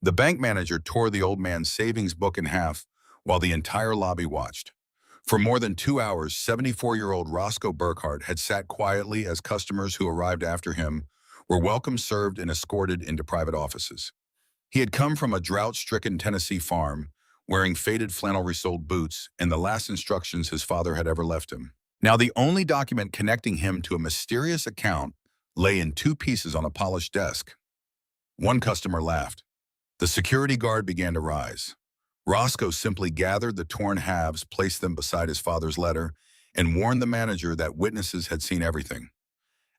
The bank manager tore the old man's savings book in half while the entire lobby watched. For more than 2 hours, 74-year-old Roscoe Burkhart had sat quietly as customers who arrived after him were welcome, served, and escorted into private offices. He had come from a drought-stricken Tennessee farm, wearing faded flannel-resoled boots and the last instructions his father had ever left him. Now the only document connecting him to a mysterious account lay in two pieces on a polished desk. One customer laughed. The security guard began to rise. Roscoe simply gathered the torn halves, placed them beside his father's letter, and warned the manager that witnesses had seen everything.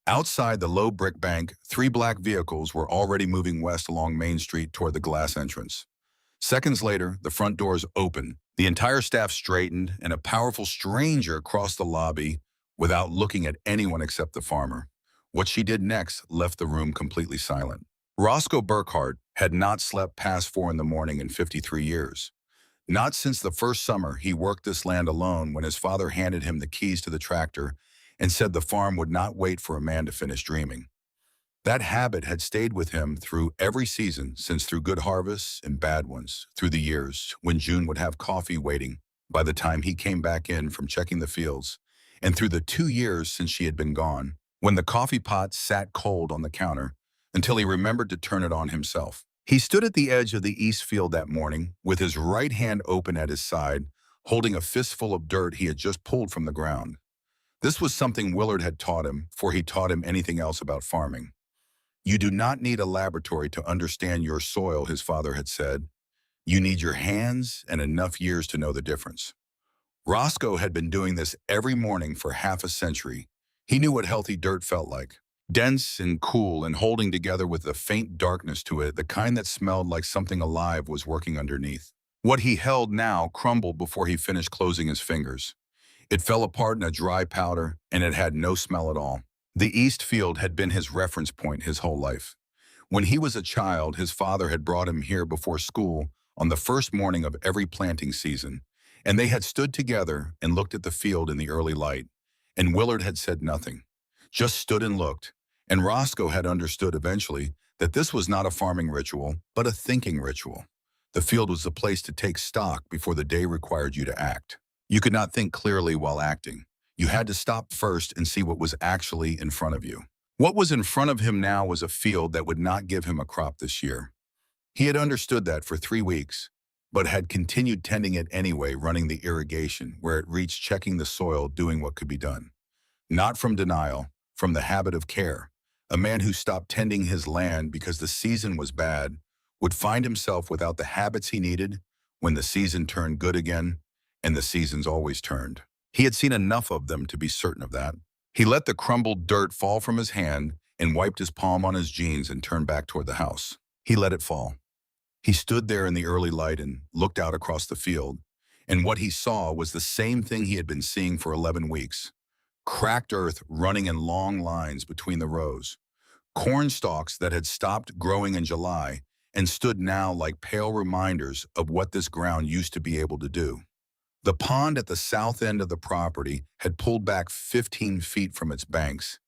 Outside the low brick bank, 3 black vehicles were already moving west along Main Street toward the glass entrance. Seconds later, the front doors opened. The entire staff straightened, and a powerful stranger crossed the lobby without looking at anyone except the farmer. What she did next left the room completely silent. Roscoe Burkhart had not slept past 4 in the morning in 53 years. Not since the first summer he worked this land alone, when his father handed him the keys to the tractor and said the farm would not wait for a man to finish dreaming. That habit had stayed with him through every season, since through good harvests and bad ones, through the years when June would have coffee waiting by the time he came back in from checking the fields, and through the 2 years since she had been gone, when the coffee pot sat cold on the counter until he remembered to turn it on himself. He stood at the edge of the east field that morning, with his right hand open at his side, holding a fistful of dirt he had just pulled from the ground. This was something Willard had taught him, for he taught him anything else about farming. You do not need a laboratory to understand your soil, his father had said. You need your hands and enough years to know the difference. Roscoe had been doing this every morning for half a century. He knew what healthy dirt felt like. Dense and cool and holding together with a faint darkness to it, the kind that smelled like something alive was working underneath. What he held now crumbled before he finished closing his fingers. It fell apart in a dry powder, and it had no smell at all. The East Field had been his reference point his whole life. When he was a child, his father had brought him here before school on the first morning of every planting season, and they had stood together and looked at the field in the early light, and Willard had said nothing, just stood and looked, and Roscoe had understood eventually that this was not a farming ritual, but a thinking ritual. The field was the place to take stock before the day required you to act. You could not think clearly while acting. You had to stop first and see what was actually in front of you. What was in front of him now was a field that would not give him a crop this year. He had understood that for 3 weeks, but had continued tending it anyway, running the irrigation where it reached, checking the soil, doing what could be done. Not from denial, from the habit of care. A man who stopped tending his land because the season was bad would find himself without the habits he needed when the season turned good again, and the seasons always turned. He had seen enough of them to be certain of that. He let the crumbled dirt fall from his hand and wiped his palm on his jeans and turned back toward the house. He let it fall. He stood there in the early light and looked out across the field, and what he saw was the same thing he had been seeing for 11 weeks. Cracked earth running in long lines between the rows. Corn stalks that had stopped growing in July and stood now like pale reminders of what this ground used to be able to do. The pond at the south end of the property had pulled back 15 feet from its banks,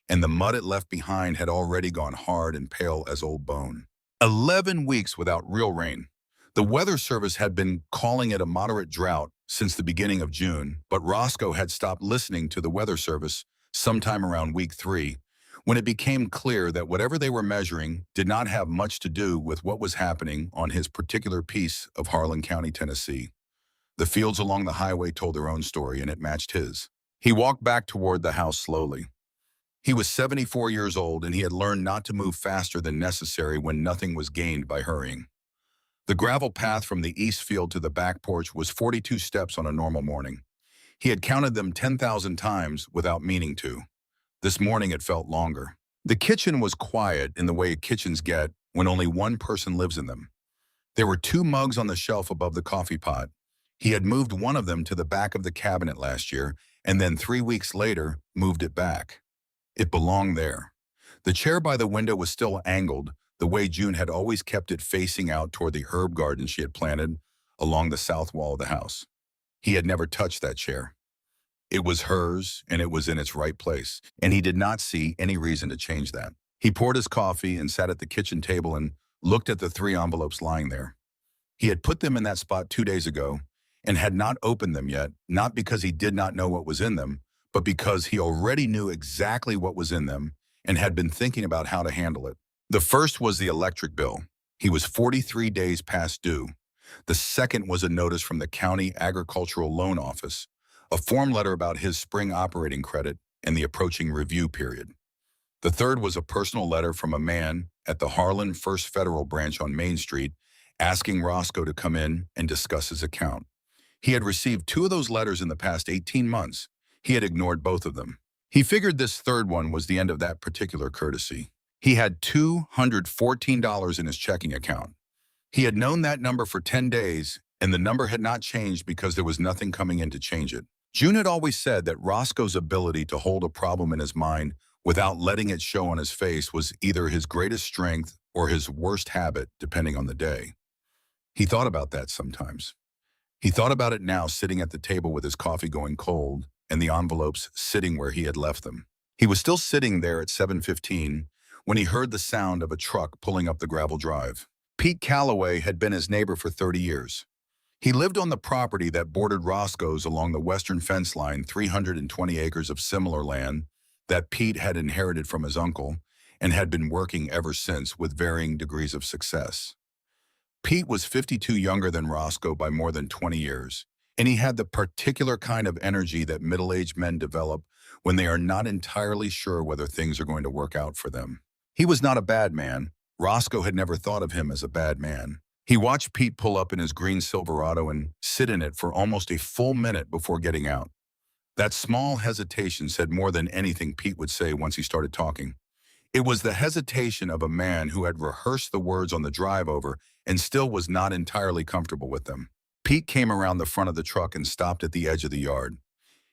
and the mud it left behind had already gone hard and pale as old bone. 11 weeks without real rain. The Weather Service had been calling it a moderate drought since the beginning of June, but Roscoe had stopped listening to the Weather Service sometime around week 3, when it became clear that whatever they were measuring did not have much to do with what was happening on his particular piece of Harlan County, Tennessee. The fields along the highway told their own story, and it matched his. He walked back toward the house slowly. He was 74 years old, and he had learned not to move faster than necessary when nothing was gained by hurrying. The gravel path from the east field to the back porch was 42 steps on a normal morning. He had counted them 10,000 times without meaning to. This morning it felt longer. The kitchen was quiet in the way kitchens get when only one person lives in them. There were 2 mugs on the shelf above the coffee pot. He had moved one of them to the back of the cabinet last year, and then 3 weeks later moved it back. It belonged there. The chair by the window was still angled, the way June had always kept it facing out toward the herb garden she had planted along the south wall of the house. He had never touched that chair. It was hers, and it was in its right place, and he did not see any reason to change that. He poured his coffee and sat at the kitchen table and looked at the 3 envelopes lying there. He had put them in that spot 2 days ago and had not opened them yet, not because he did not know what was in them, but because he already knew exactly what was in them and had been thinking about how to handle it. The first was the electric bill. He was 43 days past due. The second was a notice from the County Agricultural Loan Office, a form letter about his spring operating credit and the approaching review period. The third was a personal letter from a man at the Harlan First Federal Branch on Main Street asking Roscoe to come in and discuss his account. He had received 2 of those letters in the past 18 months. He had ignored both of them. He figured this third one was the end of that particular courtesy. He had $214 in his checking account. He had known that number for 10 days, and the number had not changed because there was nothing coming in to change it. June had always said that Roscoe's ability to hold a problem in his mind without letting it show on his face was either his greatest strength or his worst habit, depending on the day. He thought about that sometimes. He thought about it now, sitting at the table with his coffee going cold and the envelopes sitting where he had left them. He was still sitting there at 7:15 when he heard the sound of a truck pulling up the gravel drive. Pete Calloway had been his neighbor for 30 years. He lived on the property that bordered Roscoe's along the western fence line, 320 acres of similar land that Pete had inherited from his uncle and had been working ever since with varying degrees of success. Pete was 52 younger than Roscoe by more than 20 years, and he had the particular kind of energy that middle-aged men develop when they are not entirely sure whether things are going to work out for them. He was not a bad man. Roscoe had never thought of him as a bad man. He watched Pete pull up in his green Silverado and sit in it for almost a full minute before getting out. That small hesitation said more than anything Pete would say once he started talking. It was the hesitation of a man who had rehearsed the words on the drive over and still was not entirely comfortable with them. Pete came around the front of the truck and stopped at the edge of the yard.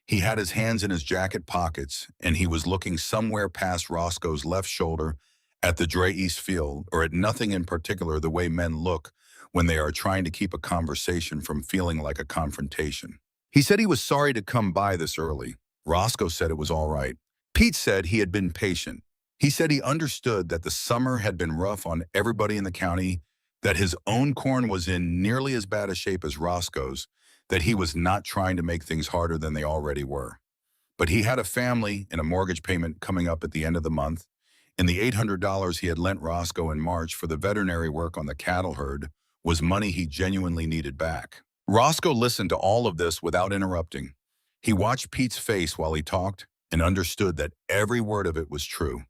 He had his hands in his jacket pockets, and he was looking somewhere past Roscoe's left shoulder at the Dre East field, or at nothing in particular, the way men look when they are trying to keep a conversation from feeling like a confrontation. He said he was sorry to come by this early. Roscoe said it was all right. Pete said he had been patient. He said he understood that the summer had been rough on everybody in the county, that his own corn was in nearly as bad a shape as Roscoe's, that he was not trying to make things harder than they already were. But he had a family and a mortgage payment coming up at the end of the month, and the $800 he had lent Roscoe in March for the veterinary work on the cattle herd was money he genuinely needed back. Roscoe listened to all of this without interrupting. He watched Pete's face while he talked and understood that every word of it was true.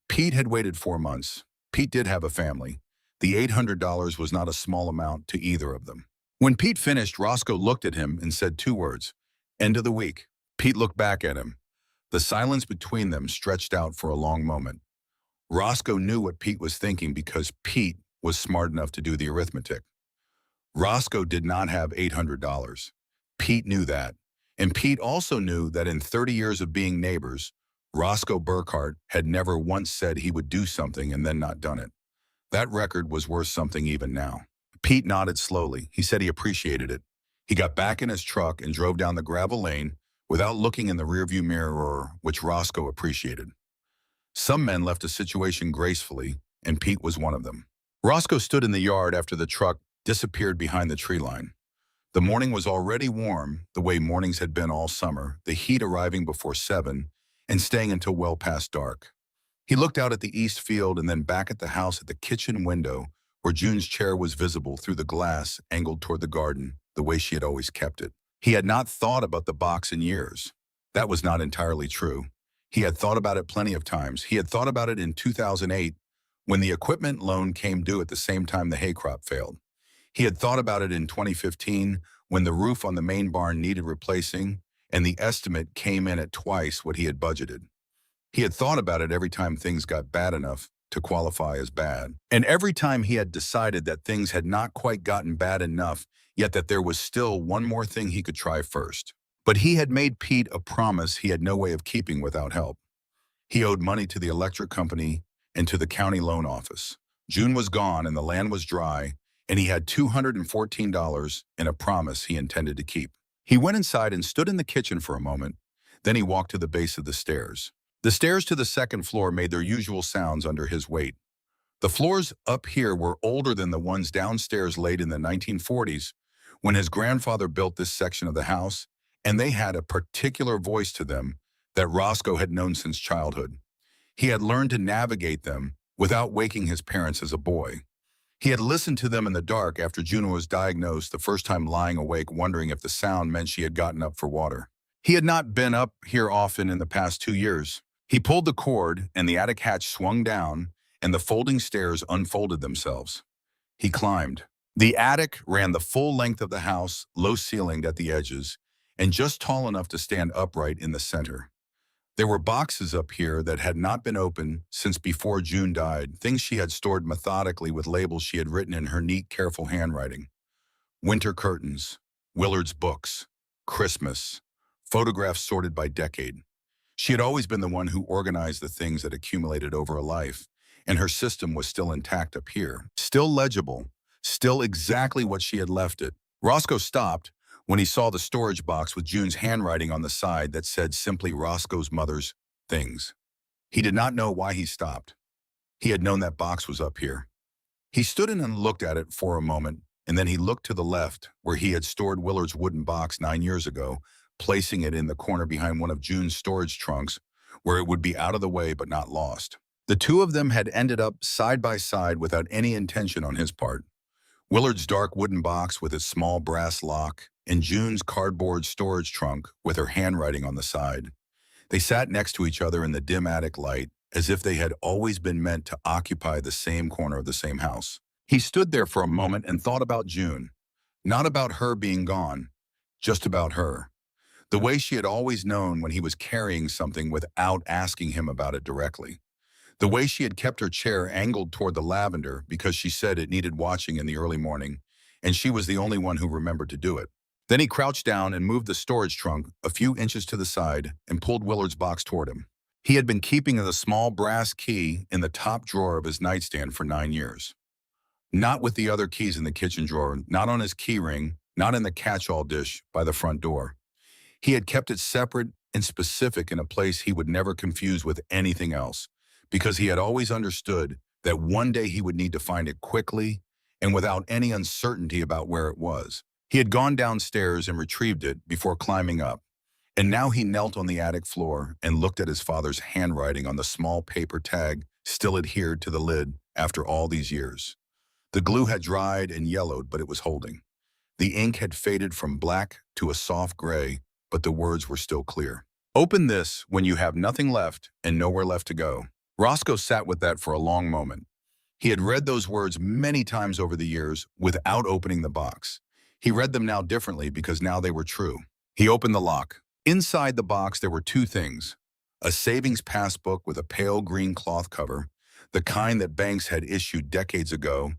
Pete had waited 4 months. Pete did have a family. The $800 was not a small amount to either of them. When Pete finished, Roscoe looked at him and said 2 words, "End of the week." Pete looked back at him. The silence between them stretched out for a long moment. Roscoe knew what Pete was thinking because Pete was smart enough to do the arithmetic. Roscoe did not have $800. Pete knew that. And Pete also knew that in 30 years of being neighbors, Roscoe Burkhart had never once said he would do something and then not done it. That record was worth something even now. Pete nodded slowly. He said he appreciated it. He got back in his truck and drove down the gravel lane without looking in the rearview mirror, which Roscoe appreciated. Some men left a situation gracefully, and Pete was one of them. Roscoe stood in the yard after the truck disappeared behind the tree line. The morning was already warm, the way mornings had been all summer, the heat arriving before 7 and staying until well past dark. He looked out at the east field and then back at the house at the kitchen window where June's chair was visible through the glass angled toward the garden, the way she had always kept it. He had not thought about the box in years. That was not entirely true. He had thought about it plenty of times. He had thought about it in 2008 when the equipment loan came due at the same time the hay crop failed. He had thought about it in 2015 when the roof on the main barn needed replacing and the estimate came in at twice what he had budgeted. He had thought about it every time things got bad enough to qualify as bad. And every time he had decided that things had not quite gotten bad enough, yet that there was still one more thing he could try first. But he had made Pete a promise he had no way of keeping without help. He owed money to the electric company and to the county loan office. June was gone and the land was dry, and he had $214 in a promise he intended to keep. He went inside and stood in the kitchen for a moment. Then he walked to the base of the stairs. The stairs to the second floor made their usual sounds under his weight. The floors up here were older than the ones downstairs late in the 1940s when his grandfather built this section of the house, and they had a particular voice to them that Roscoe had known since childhood. He had learned to navigate them without waking his parents as a boy. He had listened to them in the dark after Juno was diagnosed, the first time lying awake wondering if the sound meant she had gotten up for water. He had not been up here often in the past 2 years. He pulled the cord, and the attic hatch swung down, and the folding stairs unfolded themselves. He climbed. The attic ran the full length of the house, low-ceilinged at the edges, and just tall enough to stand upright in the center. There were boxes up here that had not been opened since before June died, things she had stored methodically with labels she had written in her neat, careful handwriting. Winter curtains, Willard's books, Christmas, photographs sorted by decade. She had always been the one who organized the things that accumulated over a life, and her system was still intact up here, still legible, still exactly what she had left it. Roscoe stopped when he saw the storage box with June's handwriting on the side that said simply Roscoe's mother's things. He did not know why he stopped. He had known that box was up here. He stood in and looked at it for a moment, and then he looked to the left, where he had stored Willard's wooden box 9 years ago, placing it in the corner behind one of June's storage trunks, where it would be out of the way but not lost. The two of them had ended up side by side without any intention on his part. Willard's dark wooden box with its small brass lock, and June's cardboard storage trunk with her handwriting on the side. They sat next to each other in the dim attic light, as if they had always been meant to occupy the same corner of the same house. He stood there for a moment and thought about June. Not about her being gone, just about her. The way she had always known when he was carrying something without asking him about it directly. The way she had kept her chair angled toward the lavender because she said it needed watching in the early morning, and she was the only one who remembered to do it. Then he crouched down and moved the storage trunk a few inches to the side and pulled Willard's box toward him. He had been keeping the small brass key in the top drawer of his nightstand for 9 years. Not with the other keys in the kitchen drawer, not on his key ring, not in the catch-all dish by the front door. He had kept it separate and specific in a place he would never confuse with anything else, because he had always understood that one day he would need to find it quickly and without any uncertainty about where it was. He had gone downstairs and retrieved it before climbing up, and now he knelt on the attic floor and looked at his father's handwriting on the small paper tag still adhered to the lid after all these years. The glue had dried and yellowed, but it was holding. The ink had faded from black to a soft gray, but the words were still clear. Open this when you have nothing left and nowhere left to go. Roscoe sat with that for a long moment. He had read those words many times over the years without opening the box. He read them now differently because now they were true. He opened the lock. Inside the box there were two things: a savings passbook with a pale green cloth cover, the kind that banks had issued decades ago,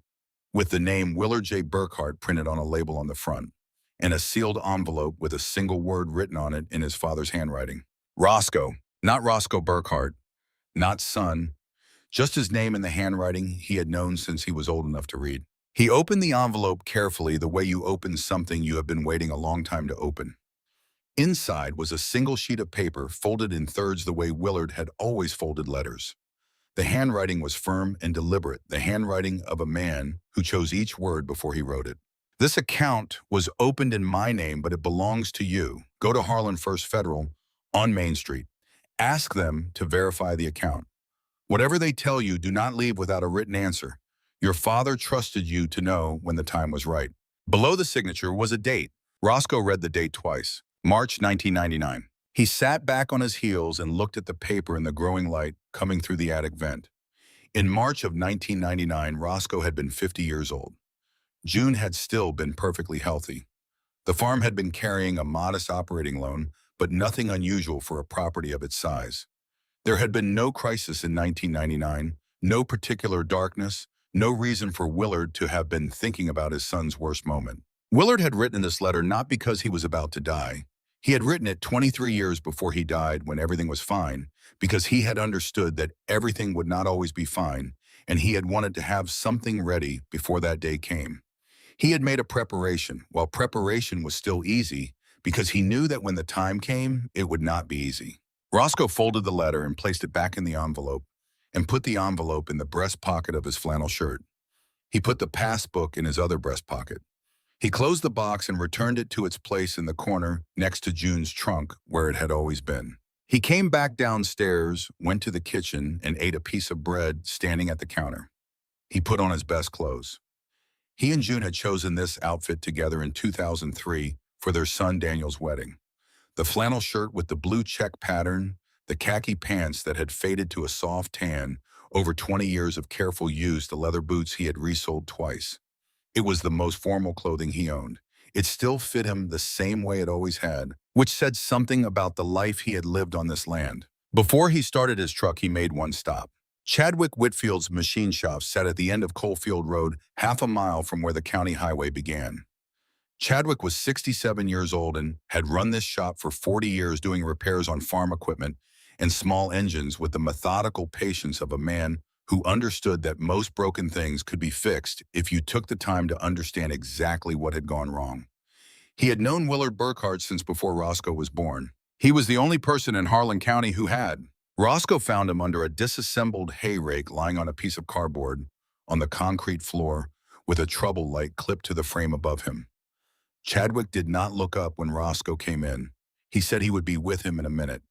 with the name Willard J. Burkhart printed on a label on the front, and a sealed envelope with a single word written on it in his father's handwriting. Roscoe, not Roscoe Burkhart, not son, just his name in the handwriting he had known since he was old enough to read. He opened the envelope carefully, the way you open something you have been waiting a long time to open. Inside was a single sheet of paper folded in thirds the way Willard had always folded letters. The handwriting was firm and deliberate, the handwriting of a man who chose each word before he wrote it. This account was opened in my name, but it belongs to you. Go to Harlan First Federal on Main Street. Ask them to verify the account. Whatever they tell you, do not leave without a written answer. Your father trusted you to know when the time was right. Below the signature was a date. Roscoe read the date twice. March 1999. He sat back on his heels and looked at the paper in the growing light coming through the attic vent. In March of 1999, Roscoe had been 50 years old. June had still been perfectly healthy. The farm had been carrying a modest operating loan, but nothing unusual for a property of its size. There had been no crisis in 1999, no particular darkness, no reason for Willard to have been thinking about his son's worst moment. Willard had written this letter not because he was about to die. He had written it 23 years before he died, when everything was fine, because he had understood that everything would not always be fine, and he had wanted to have something ready before that day came. He had made a preparation, while preparation was still easy, because he knew that when the time came, it would not be easy. Roscoe folded the letter and placed it back in the envelope, and put the envelope in the breast pocket of his flannel shirt. He put the passbook in his other breast pocket. He closed the box and returned it to its place in the corner next to June's trunk, where it had always been. He came back downstairs, went to the kitchen, and ate a piece of bread standing at the counter. He put on his best clothes. He and June had chosen this outfit together in 2003 for their son Daniel's wedding. The flannel shirt with the blue check pattern, the khaki pants that had faded to a soft tan, over 20 years of careful use, the leather boots he had resold twice. It was the most formal clothing he owned. It still fit him the same way it always had, which said something about the life he had lived on this land. Before he started his truck, he made one stop. Chadwick Whitfield's machine shop sat at the end of Coalfield Road, half a mile from where the county highway began. Chadwick was 67 years old and had run this shop for 40 years, doing repairs on farm equipment and small engines with the methodical patience of a man who understood that most broken things could be fixed if you took the time to understand exactly what had gone wrong. He had known Willard Burkhardt since before Roscoe was born. He was the only person in Harlan County who had. Roscoe found him under a disassembled hay rake lying on a piece of cardboard on the concrete floor with a trouble light clipped to the frame above him. Chadwick did not look up when Roscoe came in. He said he would be with him in a minute.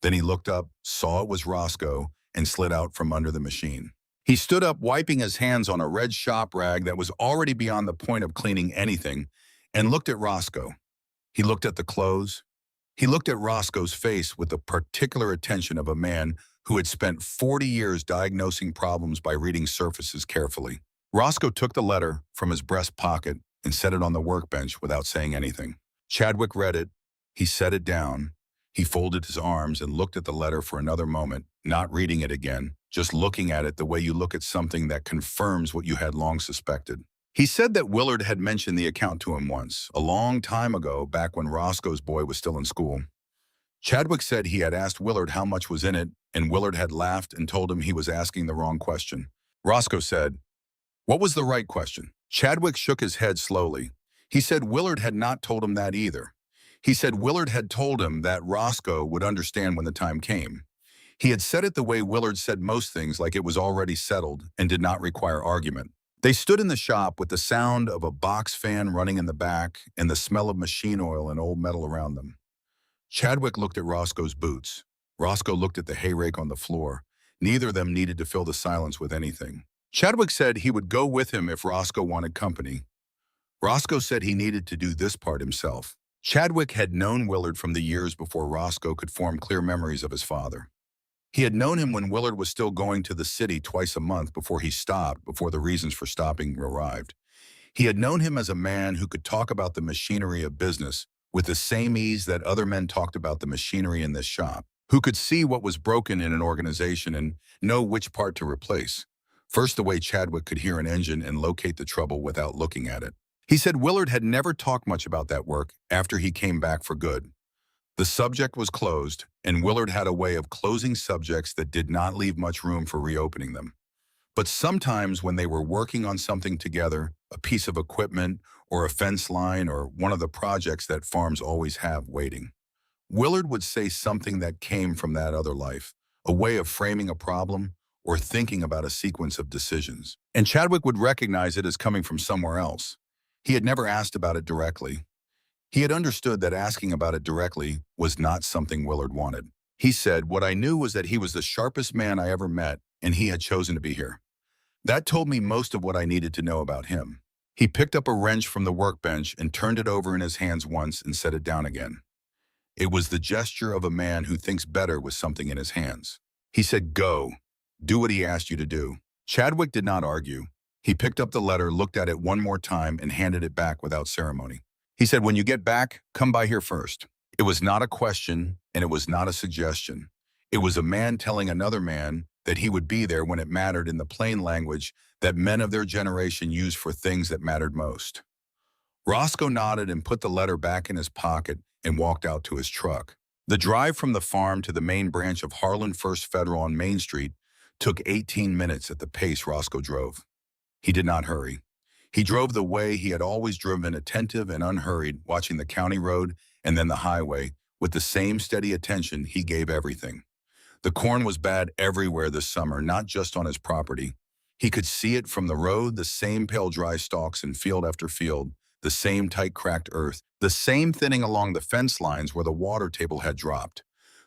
Then he looked up, saw it was Roscoe, and slid out from under the machine. He stood up, wiping his hands on a red shop rag that was already beyond the point of cleaning anything, and looked at Roscoe. He looked at the clothes. He looked at Roscoe's face with the particular attention of a man who had spent 40 years diagnosing problems by reading surfaces carefully. Roscoe took the letter from his breast pocket and set it on the workbench without saying anything. Chadwick read it. He set it down. He folded his arms and looked at the letter for another moment, not reading it again, just looking at it the way you look at something that confirms what you had long suspected. He said that Willard had mentioned the account to him once, a long time ago, back when Roscoe's boy was still in school. Chadwick said he had asked Willard how much was in it, and Willard had laughed and told him he was asking the wrong question. Roscoe said, "What was the right question?" Chadwick shook his head slowly. He said Willard had not told him that either. He said Willard had told him that Roscoe would understand when the time came. He had said it the way Willard said most things, like it was already settled and did not require argument. They stood in the shop with the sound of a box fan running in the back and the smell of machine oil and old metal around them. Chadwick looked at Roscoe's boots. Roscoe looked at the hay rake on the floor. Neither of them needed to fill the silence with anything. Chadwick said he would go with him if Roscoe wanted company. Roscoe said he needed to do this part himself. Chadwick had known Willard from the years before Roscoe could form clear memories of his father. He had known him when Willard was still going to the city twice a month before he stopped, before the reasons for stopping arrived. He had known him as a man who could talk about the machinery of business with the same ease that other men talked about the machinery in this shop, who could see what was broken in an organization and know which part to replace. First, the way Chadwick could hear an engine and locate the trouble without looking at it. He said Willard had never talked much about that work after he came back for good. The subject was closed, and Willard had a way of closing subjects that did not leave much room for reopening them. But sometimes when they were working on something together, a piece of equipment or a fence line or one of the projects that farms always have waiting, Willard would say something that came from that other life, a way of framing a problem or thinking about a sequence of decisions. And Chadwick would recognize it as coming from somewhere else. He had never asked about it directly. He had understood that asking about it directly was not something Willard wanted. He said, "What I knew was that he was the sharpest man I ever met, and he had chosen to be here. That told me most of what I needed to know about him." He picked up a wrench from the workbench and turned it over in his hands once and set it down again. It was the gesture of a man who thinks better with something in his hands. He said, "Go. Do what he asked you to do." Chadwick did not argue. He picked up the letter, looked at it one more time, and handed it back without ceremony. He said, "When you get back, come by here first." It was not a question, and it was not a suggestion. It was a man telling another man that he would be there when it mattered, in the plain language that men of their generation used for things that mattered most. Roscoe nodded and put the letter back in his pocket and walked out to his truck. The drive from the farm to the main branch of Harlan First Federal on Main Street took 18 minutes at the pace Roscoe drove. He did not hurry. He drove the way he had always driven, attentive and unhurried, watching the county road and then the highway with the same steady attention he gave everything. The corn was bad everywhere this summer, not just on his property. He could see it from the road, the same pale dry stalks in field after field, the same tight cracked earth, the same thinning along the fence lines where the water table had dropped.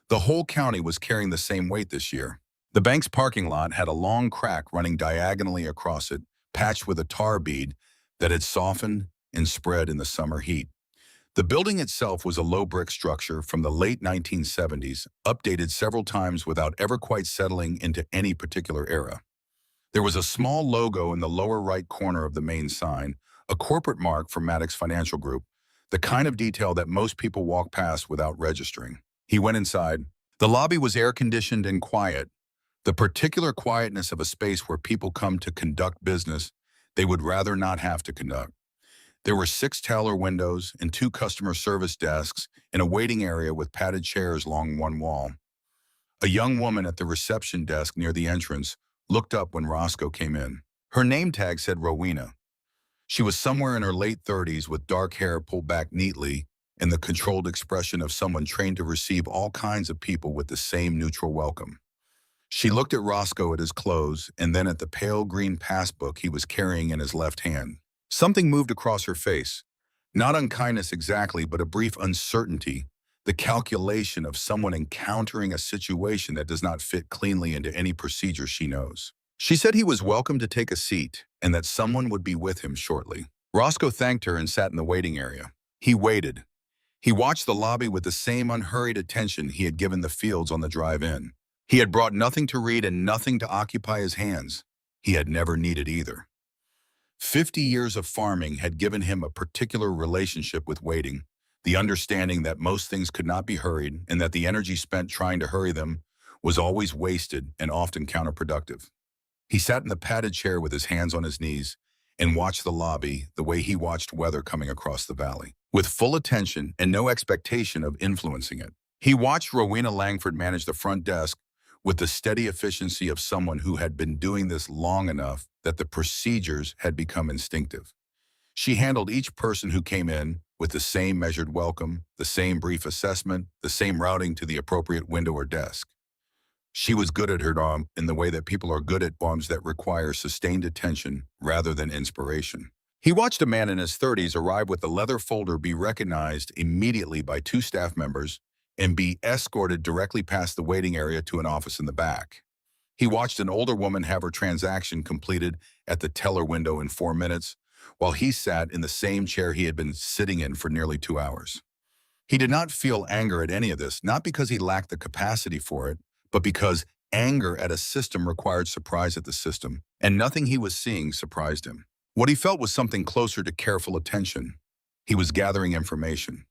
The whole county was carrying the same weight this year. The bank's parking lot had a long crack running diagonally across it, patched with a tar bead that had softened and spread in the summer heat. The building itself was a low brick structure from the late 1970s, updated several times without ever quite settling into any particular era. There was a small logo in the lower right corner of the main sign, a corporate mark for Maddox Financial Group, the kind of detail that most people walk past without registering. He went inside. The lobby was air-conditioned and quiet, the particular quietness of a space where people come to conduct business they would rather not have to conduct. There were 6 teller windows and 2 customer service desks in a waiting area with padded chairs along one wall. A young woman at the reception desk near the entrance looked up when Roscoe came in. Her name tag said Rowena. She was somewhere in her late 30s with dark hair pulled back neatly and the controlled expression of someone trained to receive all kinds of people with the same neutral welcome. She looked at Roscoe at his clothes and then at the pale green passbook he was carrying in his left hand. Something moved across her face. Not unkindness exactly, but a brief uncertainty, the calculation of someone encountering a situation that does not fit cleanly into any procedure she knows. She said he was welcome to take a seat and that someone would be with him shortly. Roscoe thanked her and sat in the waiting area. He waited. He watched the lobby with the same unhurried attention he had given the fields on the drive in. He had brought nothing to read and nothing to occupy his hands. He had never needed either. 50 years of farming had given him a particular relationship with waiting, the understanding that most things could not be hurried and that the energy spent trying to hurry them was always wasted and often counterproductive. He sat in the padded chair with his hands on his knees and watched the lobby the way he watched weather coming across the valley, with full attention and no expectation of influencing it. He watched Rowena Langford manage the front desk with the steady efficiency of someone who had been doing this long enough that the procedures had become instinctive. She handled each person who came in with the same measured welcome, the same brief assessment, the same routing to the appropriate window or desk. She was good at her job in the way that people are good at jobs that require sustained attention rather than inspiration. He watched a man in his 30s arrive with the leather folder be recognized immediately by 2 staff members and be escorted directly past the waiting area to an office in the back. He watched an older woman have her transaction completed at the teller window in 4 minutes, while he sat in the same chair he had been sitting in for nearly 2 hours. He did not feel anger at any of this, not because he lacked the capacity for it, but because anger at a system required surprise at the system, and nothing he was seeing surprised him. What he felt was something closer to careful attention. He was gathering information.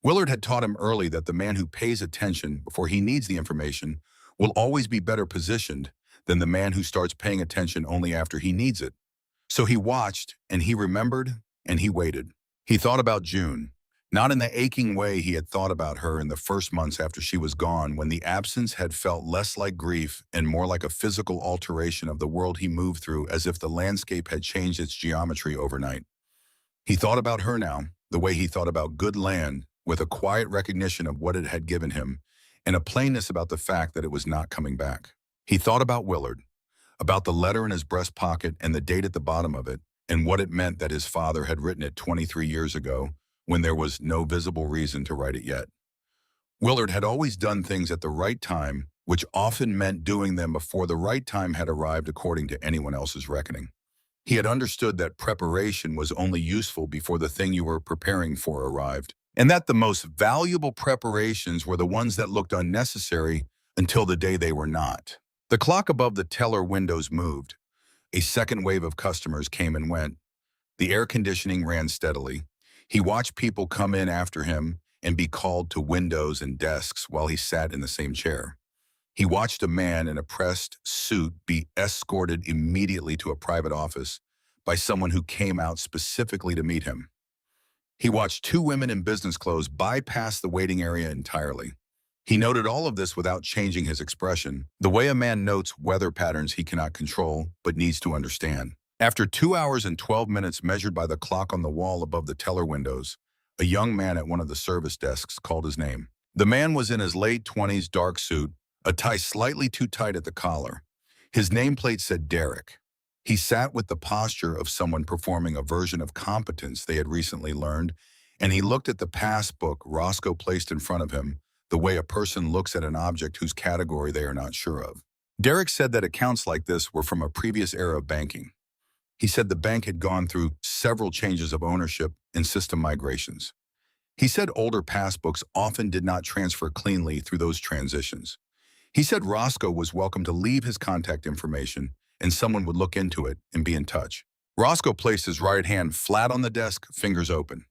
Willard had taught him early that the man who pays attention before he needs the information will always be better positioned than the man who starts paying attention only after he needs it. So he watched, and he remembered, and he waited. He thought about June, not in the aching way he had thought about her in the first months after she was gone, when the absence had felt less like grief and more like a physical alteration of the world he moved through, as if the landscape had changed its geometry overnight. He thought about her now, the way he thought about good land, with a quiet recognition of what it had given him, and a plainness about the fact that it was not coming back. He thought about Willard, about the letter in his breast pocket and the date at the bottom of it, and what it meant that his father had written it 23 years ago, when there was no visible reason to write it yet. Willard had always done things at the right time, which often meant doing them before the right time had arrived according to anyone else's reckoning. He had understood that preparation was only useful before the thing you were preparing for arrived, and that the most valuable preparations were the ones that looked unnecessary until the day they were not. The clock above the teller windows moved. A second wave of customers came and went. The air conditioning ran steadily. He watched people come in after him and be called to windows and desks while he sat in the same chair. He watched a man in a pressed suit be escorted immediately to a private office by someone who came out specifically to meet him. He watched 2 women in business clothes bypass the waiting area entirely. He noted all of this without changing his expression, the way a man notes weather patterns he cannot control but needs to understand. After 2 hours and 12 minutes measured by the clock on the wall above the teller windows, a young man at one of the service desks called his name. The man was in his late 20s dark suit, a tie slightly too tight at the collar. His nameplate said Derek. He sat with the posture of someone performing a version of competence they had recently learned, and he looked at the passbook Roscoe placed in front of him, the way a person looks at an object whose category they are not sure of. Derek said that accounts like this were from a previous era of banking. He said the bank had gone through several changes of ownership and system migrations. He said older passbooks often did not transfer cleanly through those transitions. He said Roscoe was welcome to leave his contact information and someone would look into it and be in touch. Roscoe placed his right hand flat on the desk, fingers open.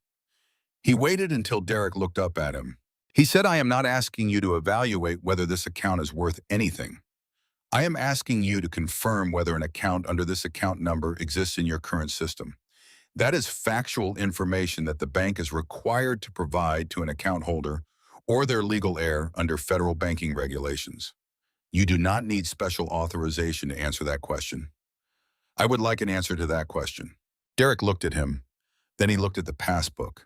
He waited until Derek looked up at him. He said, "I am not asking you to evaluate whether this account is worth anything. I am asking you to confirm whether an account under this account number exists in your current system. That is factual information that the bank is required to provide to an account holder or their legal heir under federal banking regulations. You do not need special authorization to answer that question. I would like an answer to that question." Derek looked at him. Then he looked at the passbook.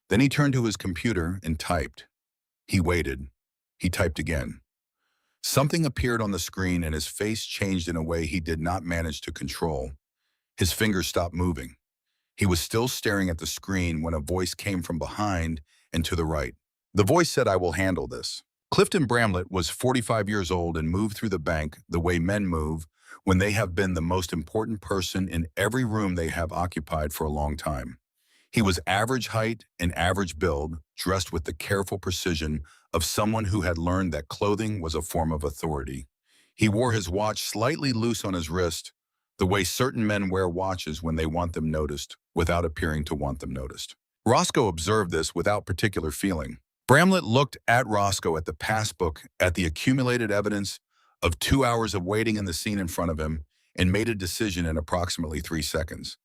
Then he turned to his computer and typed. He waited. He typed again. Something appeared on the screen and his face changed in a way he did not manage to control. His fingers stopped moving. He was still staring at the screen when a voice came from behind and to the right. The voice said, "I will handle this." Clifton Bramlett was 45 years old and moved through the bank the way men move when they have been the most important person in every room they have occupied for a long time. He was average height and average build, dressed with the careful precision of someone who had learned that clothing was a form of authority. He wore his watch slightly loose on his wrist, the way certain men wear watches when they want them noticed, without appearing to want them noticed. Roscoe observed this without particular feeling. Bramlett looked at Roscoe, at the passbook, at the accumulated evidence of 2 hours of waiting in the scene in front of him, and made a decision in approximately 3 seconds.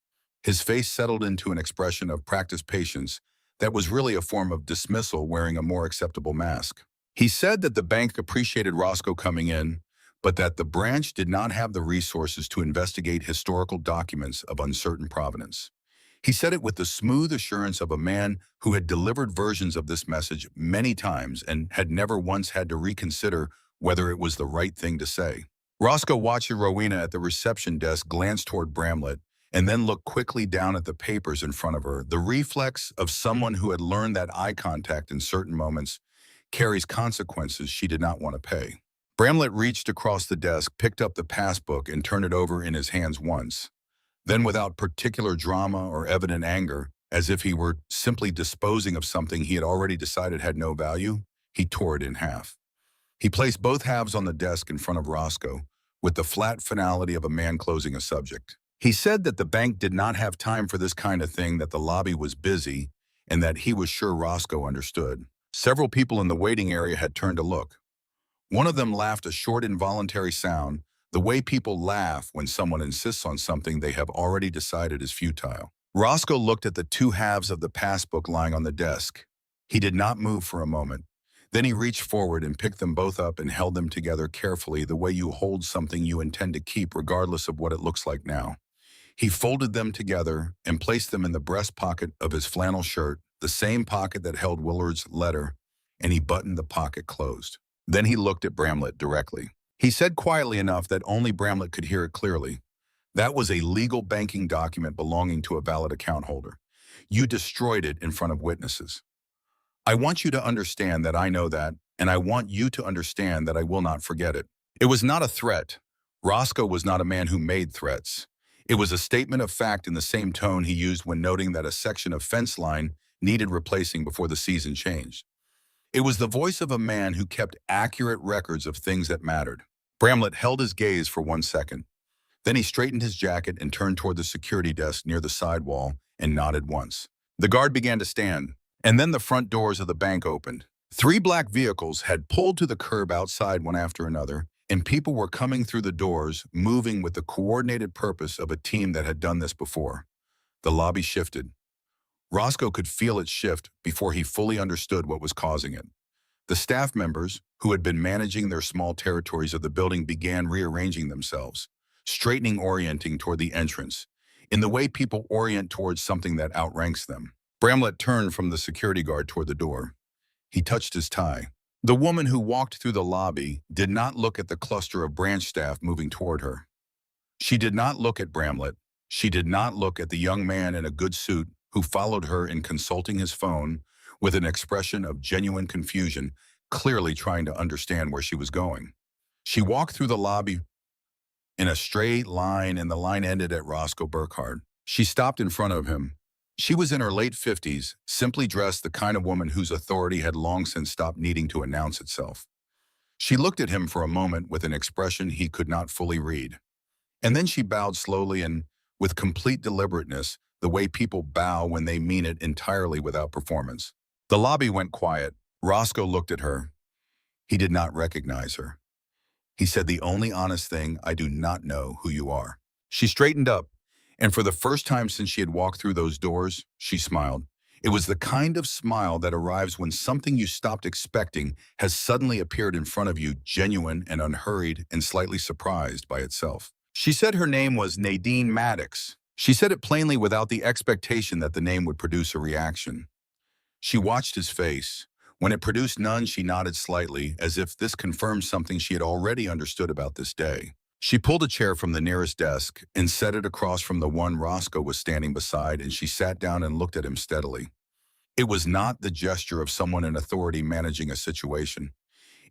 His face settled into an expression of practiced patience that was really a form of dismissal wearing a more acceptable mask. He said that the bank appreciated Roscoe coming in, but that the branch did not have the resources to investigate historical documents of uncertain provenance. He said it with the smooth assurance of a man who had delivered versions of this message many times and had never once had to reconsider whether it was the right thing to say. Roscoe watched Rowena at the reception desk glance toward Bramlett and then looked quickly down at the papers in front of her. The reflex of someone who had learned that eye contact in certain moments carries consequences she did not want to pay. Bramlett reached across the desk, picked up the passbook, and turned it over in his hands once. Then, without particular drama or evident anger, as if he were simply disposing of something he had already decided had no value, he tore it in half. He placed both halves on the desk in front of Roscoe, with the flat finality of a man closing a subject. He said that the bank did not have time for this kind of thing, that the lobby was busy, and that he was sure Roscoe understood. Several people in the waiting area had turned to look. One of them laughed a short, involuntary sound, the way people laugh when someone insists on something they have already decided is futile. Roscoe looked at the 2 halves of the passbook lying on the desk. He did not move for a moment. Then he reached forward and picked them both up and held them together carefully, the way you hold something you intend to keep regardless of what it looks like now. He folded them together and placed them in the breast pocket of his flannel shirt, the same pocket that held Willard's letter, and he buttoned the pocket closed. Then he looked at Bramlett directly. He said quietly enough that only Bramlett could hear it clearly, "That was a legal banking document belonging to a valid account holder. You destroyed it in front of witnesses. I want you to understand that I know that, and I want you to understand that I will not forget it." It was not a threat. Roscoe was not a man who made threats. It was a statement of fact in the same tone he used when noting that a section of fence line needed replacing before the season changed. It was the voice of a man who kept accurate records of things that mattered. Bramlett held his gaze for 1 second. Then he straightened his jacket and turned toward the security desk near the side wall and nodded once. The guard began to stand, and then the front doors of the bank opened. 3 black vehicles had pulled to the curb outside one after another, and people were coming through the doors, moving with the coordinated purpose of a team that had done this before. The lobby shifted. Roscoe could feel it shift before he fully understood what was causing it. The staff members, who had been managing their small territories of the building, began rearranging themselves, straightening, orienting toward the entrance, in the way people orient towards something that outranks them. Bramlett turned from the security guard toward the door. He touched his tie. The woman who walked through the lobby did not look at the cluster of branch staff moving toward her. She did not look at Bramlett. She did not look at the young man in a good suit who followed her in consulting his phone with an expression of genuine confusion, clearly trying to understand where she was going. She walked through the lobby in a straight line, and the line ended at Roscoe Burkhardt. She stopped in front of him. She was in her late 50s, simply dressed, the kind of woman whose authority had long since stopped needing to announce itself. She looked at him for a moment with an expression he could not fully read. And then she bowed slowly and with complete deliberateness, the way people bow when they mean it, entirely without performance. The lobby went quiet. Roscoe looked at her. He did not recognize her. He said, "The only honest thing, I do not know who you are." She straightened up, and for the first time since she had walked through those doors, she smiled. It was the kind of smile that arrives when something you stopped expecting has suddenly appeared in front of you, genuine and unhurried and slightly surprised by itself. She said her name was Nadine Maddox. She said it plainly without the expectation that the name would produce a reaction. She watched his face. When it produced none, she nodded slightly, as if this confirmed something she had already understood about this day. She pulled a chair from the nearest desk and set it across from the one Roscoe was standing beside, and she sat down and looked at him steadily. It was not the gesture of someone in authority managing a situation.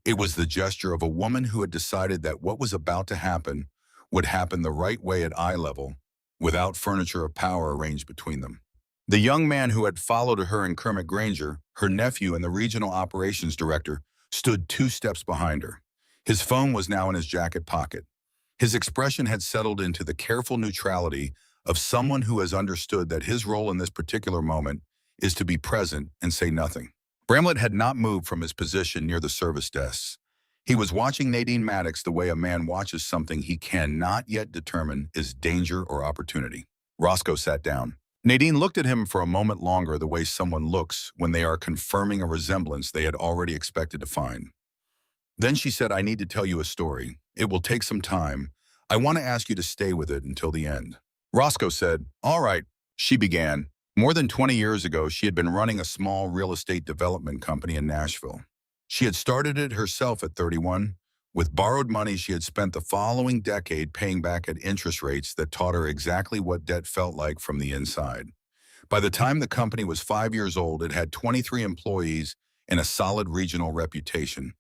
It was the gesture of a woman who had decided that what was about to happen would happen the right way at eye level, without furniture of power arranged between them. The young man who had followed her and Kermit Granger, her nephew and the regional operations director, stood 2 steps behind her. His phone was now in his jacket pocket. His expression had settled into the careful neutrality of someone who has understood that his role in this particular moment is to be present and say nothing. Bramlett had not moved from his position near the service desks. He was watching Nadine Maddox the way a man watches something he cannot yet determine is danger or opportunity. Roscoe sat down. Nadine looked at him for a moment longer, the way someone looks when they are confirming a resemblance they had already expected to find. Then she said, "I need to tell you a story. It will take some time. I want to ask you to stay with it until the end." Roscoe said, "All right." She began. More than 20 years ago, she had been running a small real estate development company in Nashville. She had started it herself at 31. With borrowed money, she had spent the following decade paying back at interest rates that taught her exactly what debt felt like from the inside. By the time the company was 5 years old, it had 23 employees and a solid regional reputation,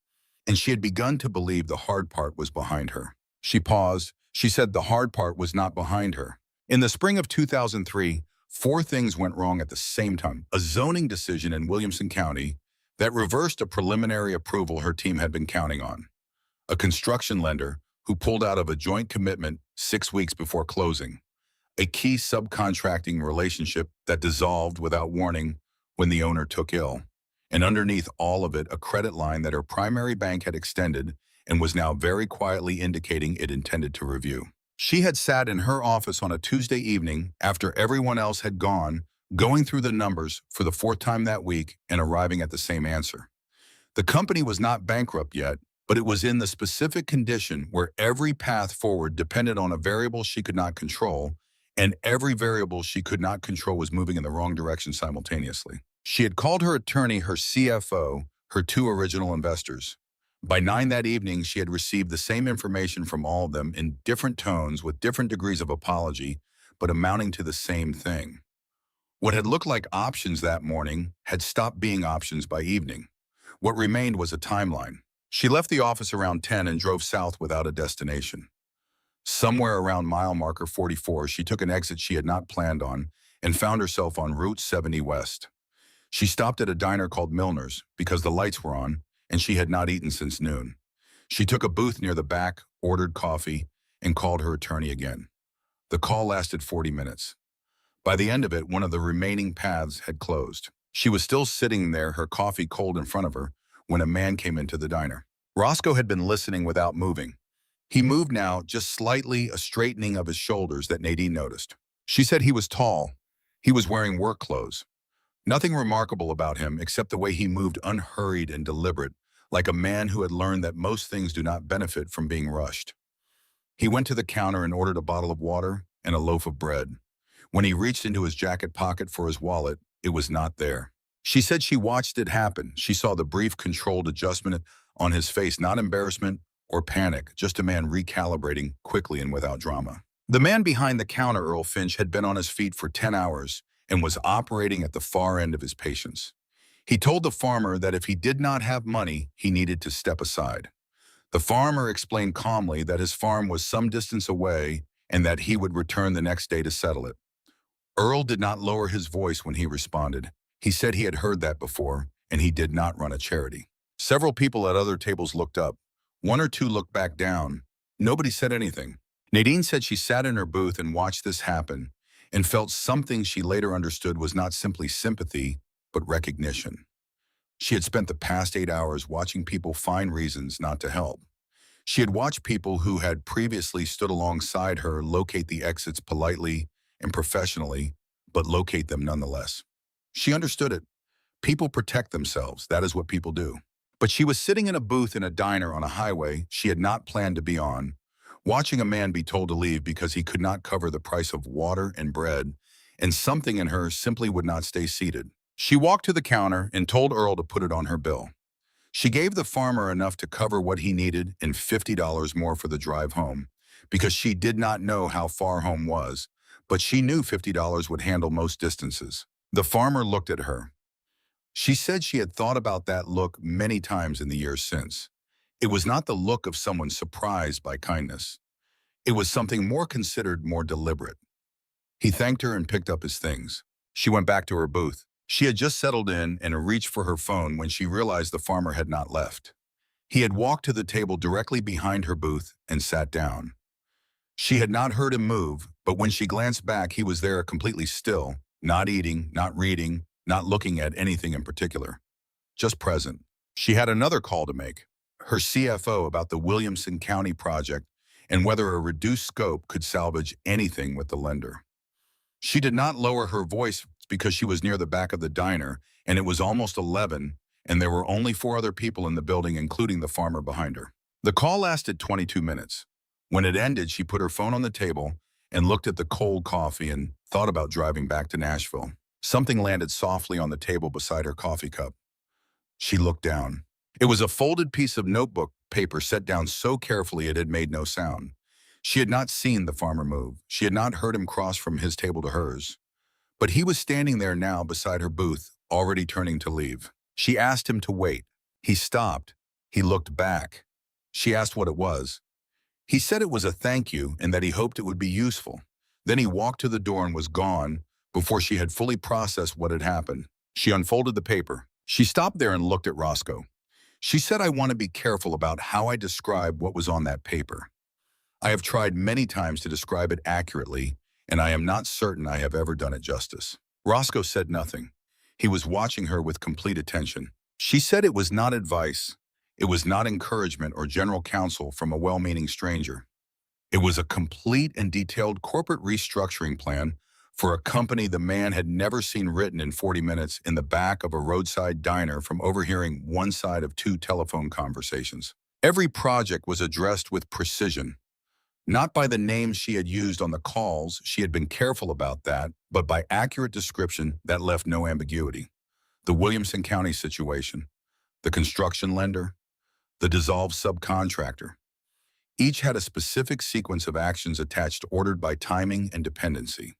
and she had begun to believe the hard part was behind her. She paused. She said the hard part was not behind her. In the spring of 2003, 4 things went wrong at the same time. A zoning decision in Williamson County that reversed a preliminary approval her team had been counting on. A construction lender who pulled out of a joint commitment 6 weeks before closing. A key subcontracting relationship that dissolved without warning when the owner took ill. And underneath all of it, a credit line that her primary bank had extended and was now very quietly indicating it intended to review. She had sat in her office on a Tuesday evening after everyone else had gone, going through the numbers for the 4th time that week and arriving at the same answer. The company was not bankrupt yet, but it was in the specific condition where every path forward depended on a variable she could not control, and every variable she could not control was moving in the wrong direction simultaneously. She had called her attorney, her CFO, her 2 original investors. By 9 that evening, she had received the same information from all of them in different tones with different degrees of apology, but amounting to the same thing. What had looked like options that morning had stopped being options by evening. What remained was a timeline. She left the office around 10 and drove south without a destination. Somewhere around mile marker 44, she took an exit she had not planned on and found herself on Route 70 West. She stopped at a diner called Milner's because the lights were on and she had not eaten since noon. She took a booth near the back, ordered coffee, and called her attorney again. The call lasted 40 minutes. By the end of it, one of the remaining paths had closed. She was still sitting there, her coffee cold in front of her, when a man came into the diner. Roscoe had been listening without moving. He moved now, just slightly, a straightening of his shoulders that Nadine noticed. She said he was tall. He was wearing work clothes. Nothing remarkable about him except the way he moved, unhurried and deliberate, like a man who had learned that most things do not benefit from being rushed. He went to the counter and ordered a bottle of water and a loaf of bread. When he reached into his jacket pocket for his wallet, it was not there. She said she watched it happen. She saw the brief, controlled adjustment on his face, not embarrassment or panic, just a man recalibrating quickly and without drama. The man behind the counter, Earl Finch, had been on his feet for 10 hours and was operating at the far end of his patience. He told the farmer that if he did not have money, he needed to step aside. The farmer explained calmly that his farm was some distance away and that he would return the next day to settle it. Earl did not lower his voice when he responded. He said he had heard that before, and he did not run a charity. Several people at other tables looked up. One or two looked back down. Nobody said anything. Nadine said she sat in her booth and watched this happen and felt something she later understood was not simply sympathy, but recognition. She had spent the past 8 hours watching people find reasons not to help. She had watched people who had previously stood alongside her locate the exits politely and professionally, but locate them nonetheless. She understood it. People protect themselves. That is what people do. But she was sitting in a booth in a diner on a highway she had not planned to be on, watching a man be told to leave because he could not cover the price of water and bread, and something in her simply would not stay seated. She walked to the counter and told Earl to put it on her bill. She gave the farmer enough to cover what he needed and $50 more for the drive home, because she did not know how far home was, but she knew $50 would handle most distances. The farmer looked at her. She said she had thought about that look many times in the years since. It was not the look of someone surprised by kindness. It was something more considered, more deliberate. He thanked her and picked up his things. She went back to her booth. She had just settled in and reached for her phone when she realized the farmer had not left. He had walked to the table directly behind her booth and sat down. She had not heard him move, but when she glanced back, he was there completely still, not eating, not reading, not looking at anything in particular. Just present. She had another call to make. Her CFO about the Williamson County project and whether a reduced scope could salvage anything with the lender. She did not lower her voice because she was near the back of the diner, and it was almost 11, and there were only 4 other people in the building, including the farmer behind her. The call lasted 22 minutes. When it ended, she put her phone on the table and looked at the cold coffee and thought about driving back to Nashville. Something landed softly on the table beside her coffee cup. She looked down. It was a folded piece of notebook paper set down so carefully it had made no sound. She had not seen the farmer move. She had not heard him cross from his table to hers. But he was standing there now beside her booth, already turning to leave. She asked him to wait. He stopped. He looked back. She asked what it was. He said it was a thank you and that he hoped it would be useful. Then he walked to the door and was gone before she had fully processed what had happened. She unfolded the paper. She stopped there and looked at Roscoe. She said, "I want to be careful about how I describe what was on that paper. I have tried many times to describe it accurately, and I am not certain I have ever done it justice." Roscoe said nothing. He was watching her with complete attention. She said it was not advice. It was not encouragement or general counsel from a well-meaning stranger. It was a complete and detailed corporate restructuring plan for a company the man had never seen written in 40 minutes in the back of a roadside diner from overhearing one side of 2 telephone conversations. Every project was addressed with precision, not by the names she had used on the calls, she had been careful about that, but by accurate description that left no ambiguity. The Williamson County situation, the construction lender, the dissolved subcontractor. Each had a specific sequence of actions attached ordered by timing and dependency.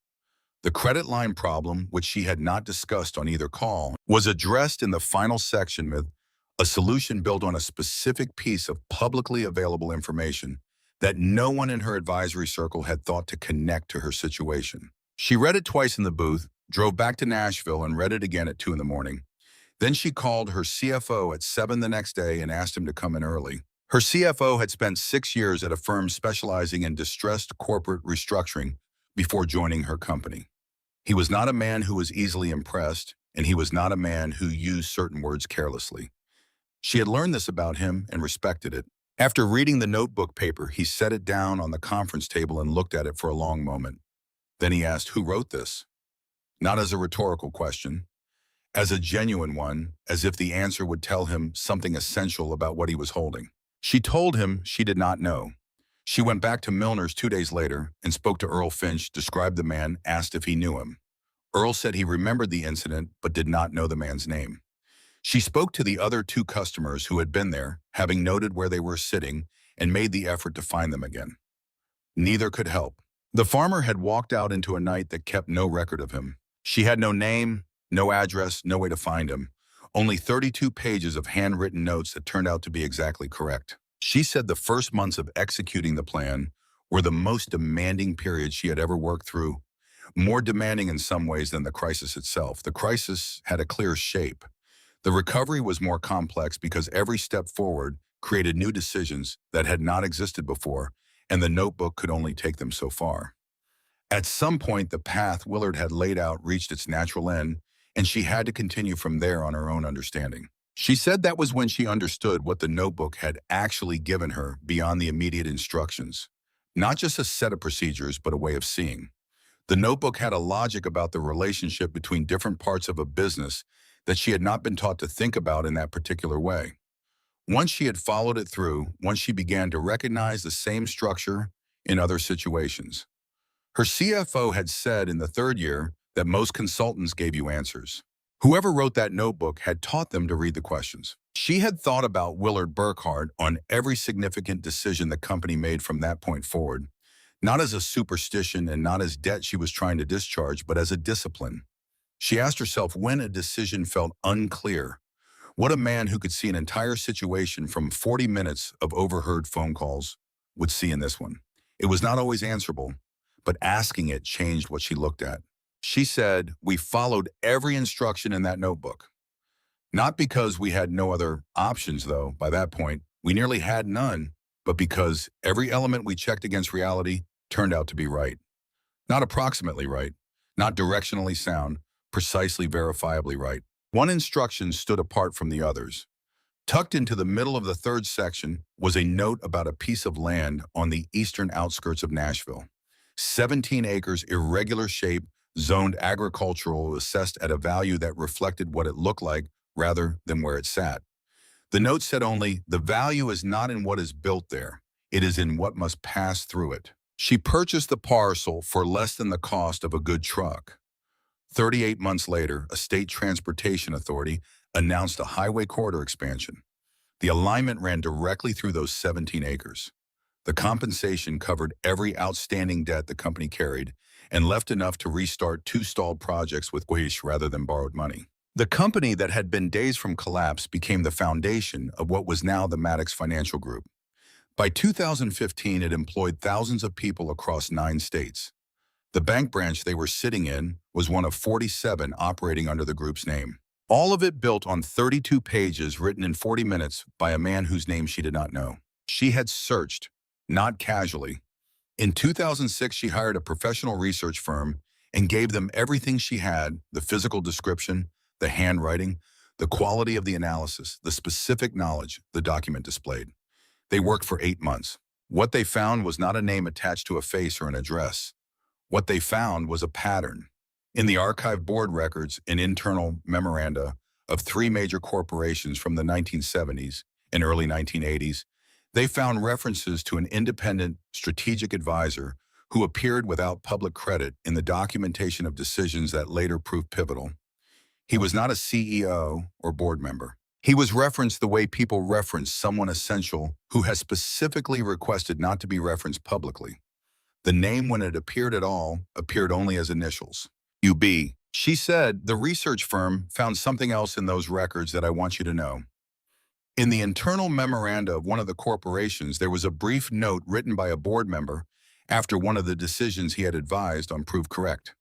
The credit line problem, which she had not discussed on either call, was addressed in the final section with a solution built on a specific piece of publicly available information that no one in her advisory circle had thought to connect to her situation. She read it twice in the booth, drove back to Nashville, and read it again at 2 in the morning. Then she called her CFO at 7 the next day and asked him to come in early. Her CFO had spent 6 years at a firm specializing in distressed corporate restructuring before joining her company. He was not a man who was easily impressed, and he was not a man who used certain words carelessly. She had learned this about him and respected it. After reading the notebook paper, he set it down on the conference table and looked at it for a long moment. Then he asked, "Who wrote this?" Not as a rhetorical question, as a genuine one, as if the answer would tell him something essential about what he was holding. She told him she did not know. She went back to Milner's 2 days later and spoke to Earl Finch, described the man, asked if he knew him. Earl said he remembered the incident but did not know the man's name. She spoke to the other two customers who had been there, having noted where they were sitting, and made the effort to find them again. Neither could help. The farmer had walked out into a night that kept no record of him. She had no name, no address, no way to find him. Only 32 pages of handwritten notes that turned out to be exactly correct. She said the first months of executing the plan were the most demanding period she had ever worked through. More demanding in some ways than the crisis itself. The crisis had a clear shape. The recovery was more complex because every step forward created new decisions that had not existed before, and the notebook could only take them so far. At some point, the path Willard had laid out reached its natural end, and she had to continue from there on her own understanding. She said that was when she understood what the notebook had actually given her beyond the immediate instructions. Not just a set of procedures, but a way of seeing. The notebook had a logic about the relationship between different parts of a business that she had not been taught to think about in that particular way. Once she had followed it through, once she began to recognize the same structure in other situations. Her CFO had said in the third year that most consultants gave you answers. Whoever wrote that notebook had taught them to read the questions. She had thought about Willard Burkhardt on every significant decision the company made from that point forward, not as a superstition and not as debt she was trying to discharge, but as a discipline. She asked herself when a decision felt unclear. What a man who could see an entire situation from 40 minutes of overheard phone calls would see in this one. It was not always answerable, but asking it changed what she looked at. She said, "We followed every instruction in that notebook." Not because we had no other options, though, by that point, we nearly had none, but because every element we checked against reality turned out to be right. Not approximately right, not directionally sound, precisely verifiably right. One instruction stood apart from the others. Tucked into the middle of the third section was a note about a piece of land on the eastern outskirts of Nashville. 17 acres, irregular shape, zoned agricultural, assessed at a value that reflected what it looked like rather than where it sat. The note said only, "The value is not in what is built there. It is in what must pass through it." She purchased the parcel for less than the cost of a good truck. 38 months later, a state transportation authority announced a highway corridor expansion. The alignment ran directly through those 17 acres. The compensation covered every outstanding debt the company carried and left enough to restart two stalled projects with cash rather than borrowed money. The company that had been days from collapse became the foundation of what was now the Maddox Financial Group. By 2015, it employed thousands of people across 9 states. The bank branch they were sitting in was one of 47 operating under the group's name. All of it built on 32 pages written in 40 minutes by a man whose name she did not know. She had searched, not casually. In 2006, she hired a professional research firm and gave them everything she had: the physical description, the handwriting, the quality of the analysis, the specific knowledge the document displayed. They worked for 8 months. What they found was not a name attached to a face or an address. What they found was a pattern. In the archived board records and internal memoranda of 3 major corporations from the 1970s and early 1980s, they found references to an independent strategic advisor who appeared without public credit in the documentation of decisions that later proved pivotal. He was not a CEO or board member. He was referenced the way people reference someone essential who has specifically requested not to be referenced publicly. The name, when it appeared at all, appeared only as initials. UB. She said, "The research firm found something else in those records that I want you to know." In the internal memoranda of one of the corporations, there was a brief note written by a board member after one of the decisions he had advised on proved correct.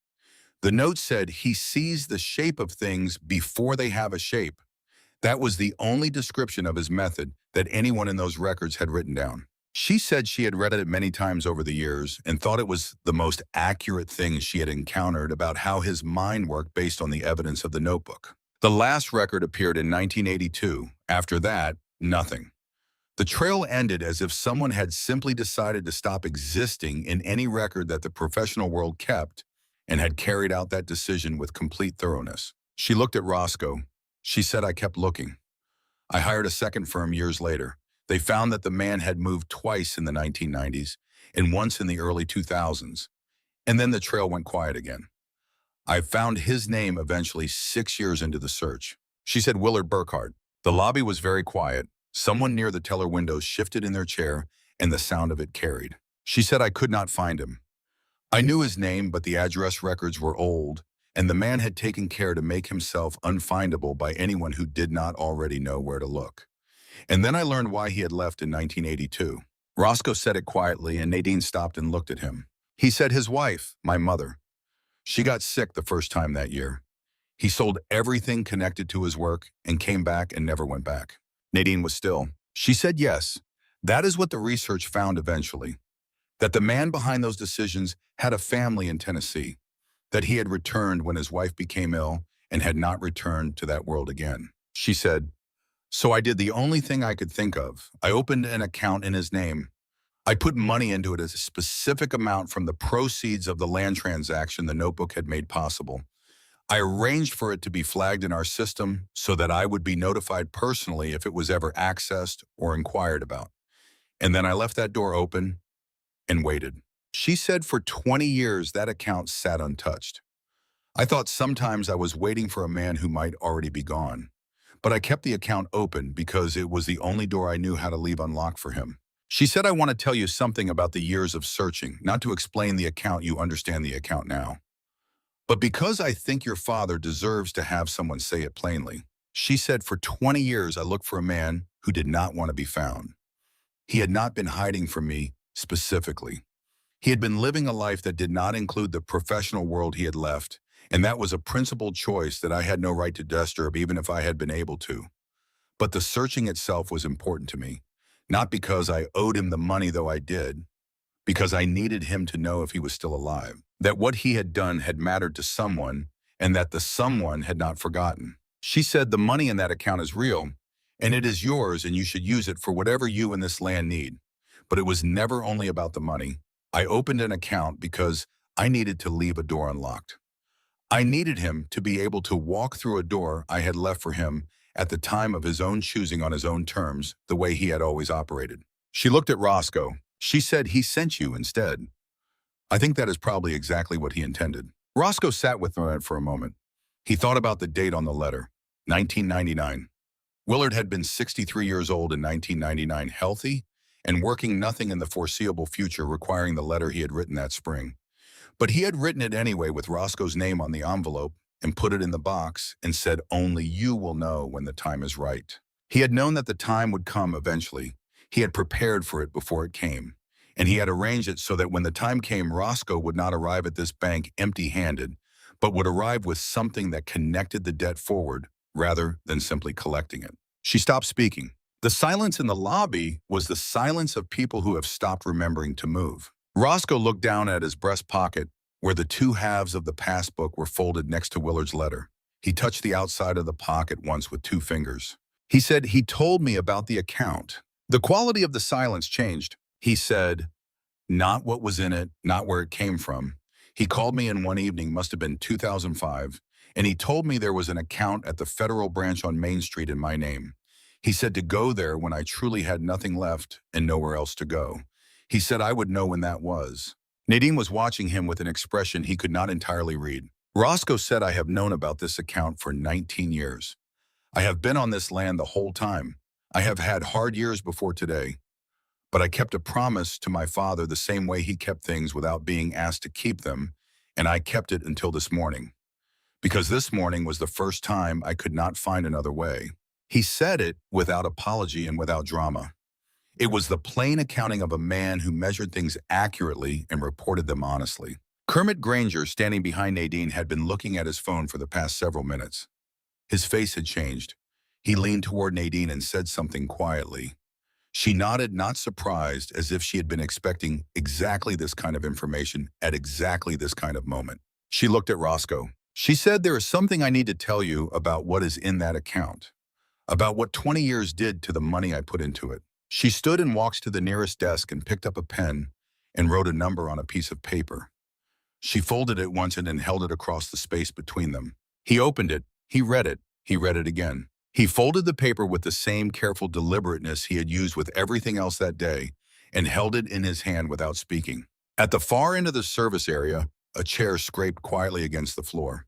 The note said he sees the shape of things before they have a shape. That was the only description of his method that anyone in those records had written down. She said she had read it many times over the years and thought it was the most accurate thing she had encountered about how his mind worked based on the evidence of the notebook. The last record appeared in 1982. After that, nothing. The trail ended as if someone had simply decided to stop existing in any record that the professional world kept and had carried out that decision with complete thoroughness. She looked at Roscoe. She said, "I kept looking. I hired a second firm years later. They found that the man had moved twice in the 1990s and once in the early 2000s, and then the trail went quiet again. I found his name eventually 6 years into the search. She said Willard Burkhardt. The lobby was very quiet. Someone near the teller windows shifted in their chair, and the sound of it carried. She said I could not find him. I knew his name, but the address records were old, and the man had taken care to make himself unfindable by anyone who did not already know where to look. And then I learned why he had left in 1982. Roscoe said it quietly, and Nadine stopped and looked at him. He said his wife, my mother. She got sick the first time that year. He sold everything connected to his work and came back and never went back. Nadine was still. She said yes. That is what the research found eventually. That the man behind those decisions had a family in Tennessee. That he had returned when his wife became ill and had not returned to that world again. She said, so I did the only thing I could think of. I opened an account in his name. I put money into it as a specific amount from the proceeds of the land transaction the notebook had made possible. I arranged for it to be flagged in our system so that I would be notified personally if it was ever accessed or inquired about. And then I left that door open and waited. She said for 20 years that account sat untouched. I thought sometimes I was waiting for a man who might already be gone. But I kept the account open because it was the only door I knew how to leave unlocked for him. She said I want to tell you something about the years of searching, not to explain the account, you understand the account now. But because I think your father deserves to have someone say it plainly. She said for 20 years I looked for a man who did not want to be found. He had not been hiding from me specifically. He had been living a life that did not include the professional world he had left, and that was a principled choice that I had no right to disturb even if I had been able to. But the searching itself was important to me, not because I owed him the money, though I did, because I needed him to know if he was still alive, that what he had done had mattered to someone, and that the someone had not forgotten. She said the money in that account is real, and it is yours, and you should use it for whatever you and this land need. But it was never only about the money. I opened an account because I needed to leave a door unlocked. I needed him to be able to walk through a door I had left for him at the time of his own choosing on his own terms, the way he had always operated. She looked at Roscoe. She said he sent you instead. I think that is probably exactly what he intended. Roscoe sat with me for a moment. He thought about the date on the letter, 1999. Willard had been 63 years old in 1999, healthy, and working nothing in the foreseeable future requiring the letter he had written that spring. But he had written it anyway with Roscoe's name on the envelope and put it in the box and said, only you will know when the time is right. He had known that the time would come eventually. He had prepared for it before it came. And he had arranged it so that when the time came, Roscoe would not arrive at this bank empty-handed, but would arrive with something that connected the debt forward rather than simply collecting it. She stopped speaking. The silence in the lobby was the silence of people who have stopped remembering to move. Roscoe looked down at his breast pocket where the two halves of the passbook were folded next to Willard's letter. He touched the outside of the pocket once with 2 fingers. He said, he told me about the account. The quality of the silence changed. He said, not what was in it, not where it came from. He called me in one evening, must have been 2005, and he told me there was an account at the federal branch on Main Street in my name. He said to go there when I truly had nothing left and nowhere else to go. He said I would know when that was. Nadine was watching him with an expression he could not entirely read. Roscoe said, I have known about this account for 19 years. I have been on this land the whole time. I have had hard years before today. But I kept a promise to my father the same way he kept things without being asked to keep them, and I kept it until this morning. Because this morning was the first time I could not find another way. He said it without apology and without drama. It was the plain accounting of a man who measured things accurately and reported them honestly. Kermit Granger, standing behind Nadine, had been looking at his phone for the past several minutes. His face had changed. He leaned toward Nadine and said something quietly. She nodded, not surprised, as if she had been expecting exactly this kind of information at exactly this kind of moment. She looked at Roscoe. She said, there is something I need to tell you about what is in that account, about what 20 years did to the money I put into it. She stood and walked to the nearest desk and picked up a pen and wrote a number on a piece of paper. She folded it once and then held it across the space between them. He opened it. He read it. He read it again. He folded the paper with the same careful deliberateness he had used with everything else that day and held it in his hand without speaking. At the far end of the service area, A chair scraped quietly against the floor.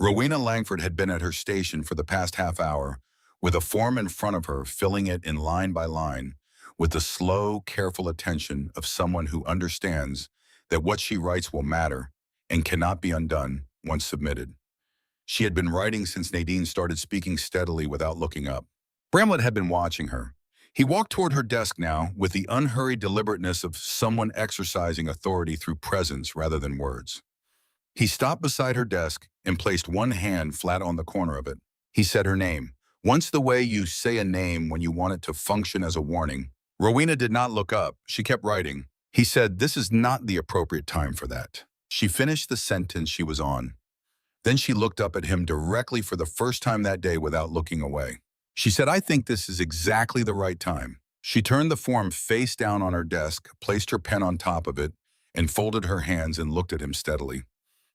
Rowena Langford had been at her station for the past half hour, with a form in front of her filling it in line by line, with the slow, careful attention of someone who understands that what she writes will matter and cannot be undone once submitted. She had been writing since Nadine started speaking steadily without looking up. Bramlett had been watching her. He walked toward her desk now with the unhurried deliberateness of someone exercising authority through presence rather than words. He stopped beside her desk and placed one hand flat on the corner of it. He said her name, once the way you say a name when you want it to function as a warning. Rowena did not look up. She kept writing. He said, "This is not the appropriate time for that." She finished the sentence she was on. Then she looked up at him directly for the first time that day without looking away. She said, "I think this is exactly the right time." She turned the form face down on her desk, placed her pen on top of it, and folded her hands and looked at him steadily.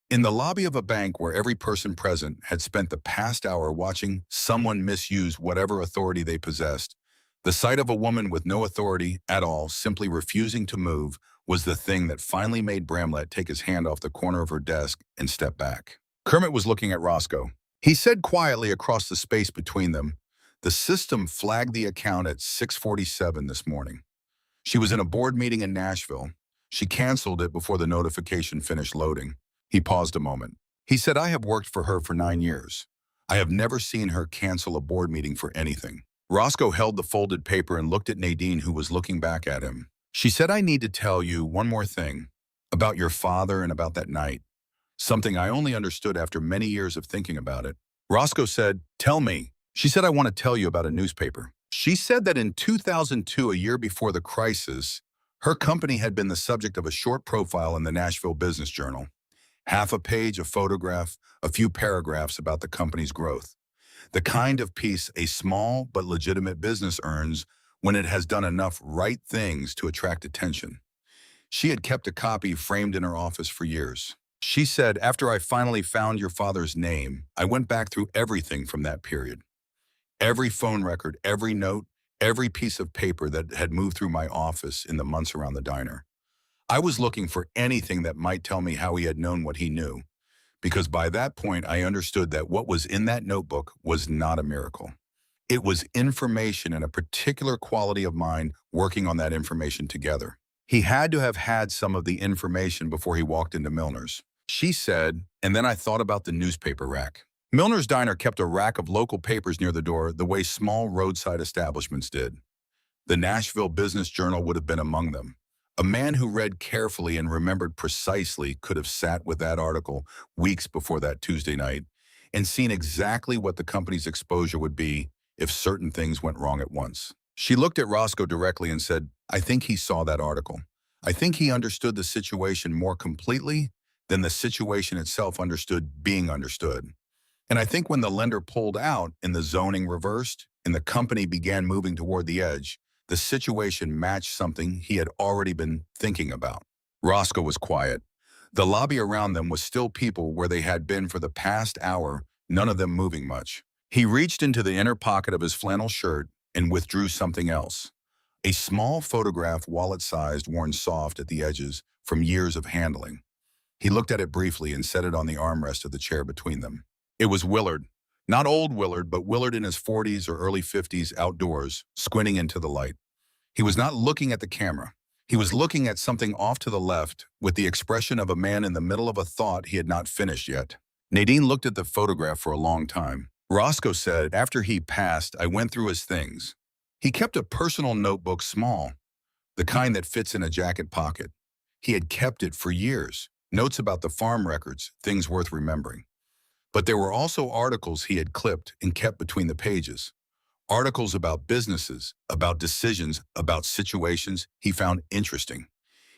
In the lobby of a bank where every person present had spent the past hour watching someone misuse whatever authority they possessed, the sight of a woman with no authority at all, simply refusing to move, was the thing that finally made Bramlett take his hand off the corner of her desk and step back. Kermit was looking at Roscoe. He said quietly across the space between them, "The system flagged the account at 6:47 this morning. She was in a board meeting in Nashville. She canceled it before the notification finished loading." He paused a moment. He said, "I have worked for her for 9 years. I have never seen her cancel a board meeting for anything." Roscoe held the folded paper and looked at Nadine, who was looking back at him. She said, "I need to tell you one more thing about your father and about that night. Something I only understood after many years of thinking about it." Roscoe said, "Tell me." She said, "I want to tell you about a newspaper." She said that in 2002, a year before the crisis, her company had been the subject of a short profile in the Nashville Business Journal. Half a page, a photograph, a few paragraphs about the company's growth. The kind of piece a small but legitimate business earns when it has done enough right things to attract attention. She had kept a copy framed in her office for years. She said, "After I finally found your father's name, I went back through everything from that period. Every phone record, every note, every piece of paper that had moved through my office in the months around the diner. I was looking for anything that might tell me how he had known what he knew, because by that point I understood that what was in that notebook was not a miracle. It was information and a particular quality of mind working on that information together. He had to have had some of the information before he walked into Milner's." She said, "And then I thought about the newspaper rack." Milner's Diner kept a rack of local papers near the door the way small roadside establishments did. The Nashville Business Journal would have been among them. A man who read carefully and remembered precisely could have sat with that article weeks before that Tuesday night and seen exactly what the company's exposure would be if certain things went wrong at once. She looked at Roscoe directly and said, "I think he saw that article. I think he understood the situation more completely than the situation itself understood being understood. And I think when the lender pulled out and the zoning reversed and the company began moving toward the edge, the situation matched something he had already been thinking about." Roscoe was quiet. The lobby around them was still people where they had been for the past hour, none of them moving much. He reached into the inner pocket of his flannel shirt and withdrew something else. A small photograph, wallet-sized, worn soft at the edges from years of handling. He looked at it briefly and set it on the armrest of the chair between them. It was Willard. Not old Willard, but Willard in his 40s or early 50s outdoors, squinting into the light. He was not looking at the camera. He was looking at something off to the left with the expression of a man in the middle of a thought he had not finished yet. Nadine looked at the photograph for a long time. Roscoe said, "After he passed, I went through his things. He kept a personal notebook, small, the kind that fits in a jacket pocket. He had kept it for years. Notes about the farm records, things worth remembering. But there were also articles he had clipped and kept between the pages. Articles about businesses, about decisions, about situations he found interesting.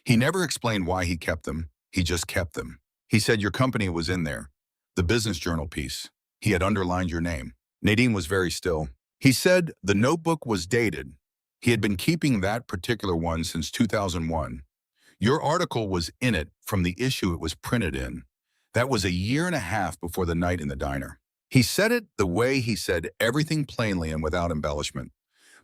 He never explained why he kept them. He just kept them. He said your company was in there. The business journal piece. He had underlined your name." Nadine was very still. He said the notebook was dated. He had been keeping that particular one since 2001. Your article was in it from the issue it was printed in. That was a year and a half before the night in the diner. He said it the way he said everything, plainly and without embellishment.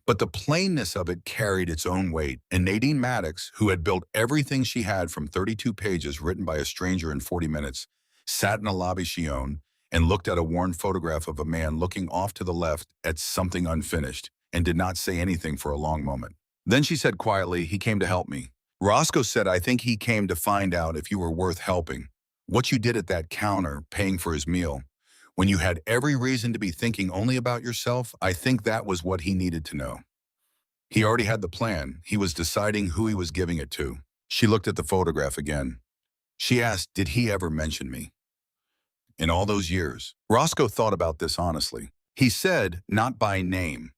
But the plainness of it carried its own weight, and Nadine Maddox, who had built everything she had from 32 pages written by a stranger in 40 minutes, sat in a lobby she owned and looked at a worn photograph of a man looking off to the left at something unfinished and did not say anything for a long moment. Then she said quietly, "He came to help me." Roscoe said, "I think he came to find out if you were worth helping. What you did at that counter, paying for his meal, when you had every reason to be thinking only about yourself, I think that was what he needed to know. He already had the plan. He was deciding who he was giving it to." She looked at the photograph again. She asked, "Did he ever mention me?" In all those years, Roscoe thought about this honestly. He said, not by name,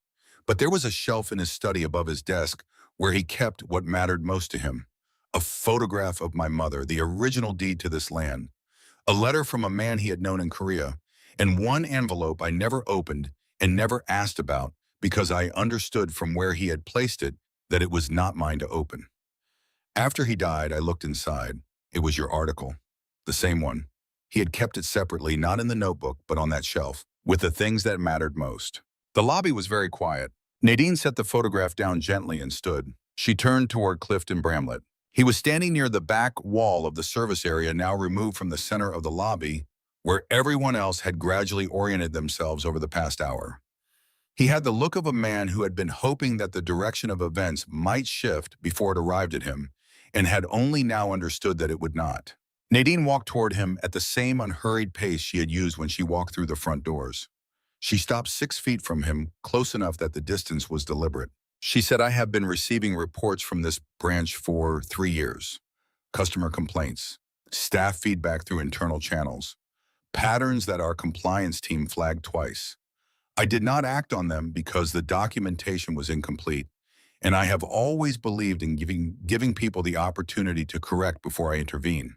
but there was a shelf in his study above his desk where he kept what mattered most to him. A photograph of my mother, the original deed to this land, a letter from a man he had known in Korea, and one envelope I never opened and never asked about because I understood from where he had placed it that it was not mine to open. After he died, I looked inside. It was your article, the same one. He had kept it separately, not in the notebook, but on that shelf, with the things that mattered most. The lobby was very quiet. Nadine set the photograph down gently and stood. She turned toward Clifton Bramlett. He was standing near the back wall of the service area, now removed from the center of the lobby, where everyone else had gradually oriented themselves over the past hour. He had the look of a man who had been hoping that the direction of events might shift before it arrived at him, and had only now understood that it would not. Nadine walked toward him at the same unhurried pace she had used when she walked through the front doors. She stopped 6 feet from him, close enough that the distance was deliberate. She said, "I have been receiving reports from this branch for 3 years. Customer complaints, staff feedback through internal channels, patterns that our compliance team flagged twice. I did not act on them because the documentation was incomplete, and I have always believed in giving people the opportunity to correct before I intervene.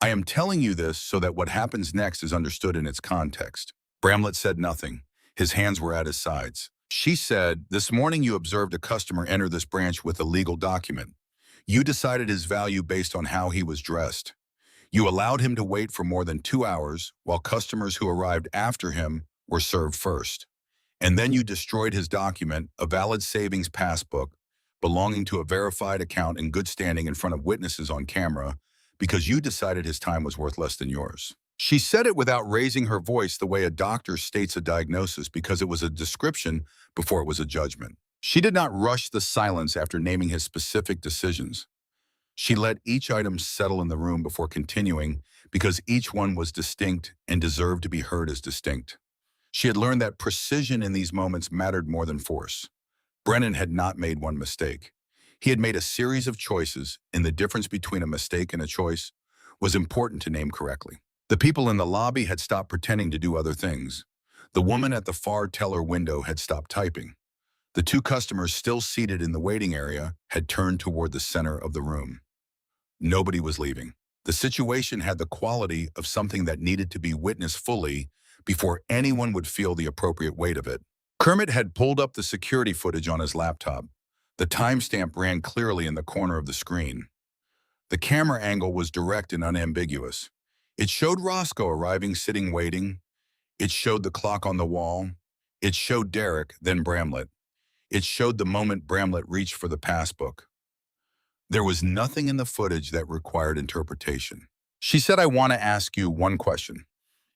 I am telling you this so that what happens next is understood in its context." Bramlett said nothing. His hands were at his sides. She said, "This morning you observed a customer enter this branch with a legal document. You decided his value based on how he was dressed. You allowed him to wait for more than 2 hours while customers who arrived after him were served first. And then you destroyed his document, a valid savings passbook, belonging to a verified account in good standing in front of witnesses on camera, because you decided his time was worth less than yours." She said it without raising her voice, the way a doctor states a diagnosis, because it was a description before it was a judgment. She did not rush the silence after naming his specific decisions. She let each item settle in the room before continuing, because each one was distinct and deserved to be heard as distinct. She had learned that precision in these moments mattered more than force. Brennan had not made one mistake. He had made a series of choices, and the difference between a mistake and a choice was important to name correctly. The people in the lobby had stopped pretending to do other things. The woman at the far teller window had stopped typing. The 2 customers still seated in the waiting area had turned toward the center of the room. Nobody was leaving. The situation had the quality of something that needed to be witnessed fully before anyone would feel the appropriate weight of it. Kermit had pulled up the security footage on his laptop. The timestamp ran clearly in the corner of the screen. The camera angle was direct and unambiguous. It showed Roscoe arriving, sitting, waiting. It showed the clock on the wall. It showed Derek, then Bramlett. It showed the moment Bramlett reached for the passbook. There was nothing in the footage that required interpretation. She said, "I want to ask you one question.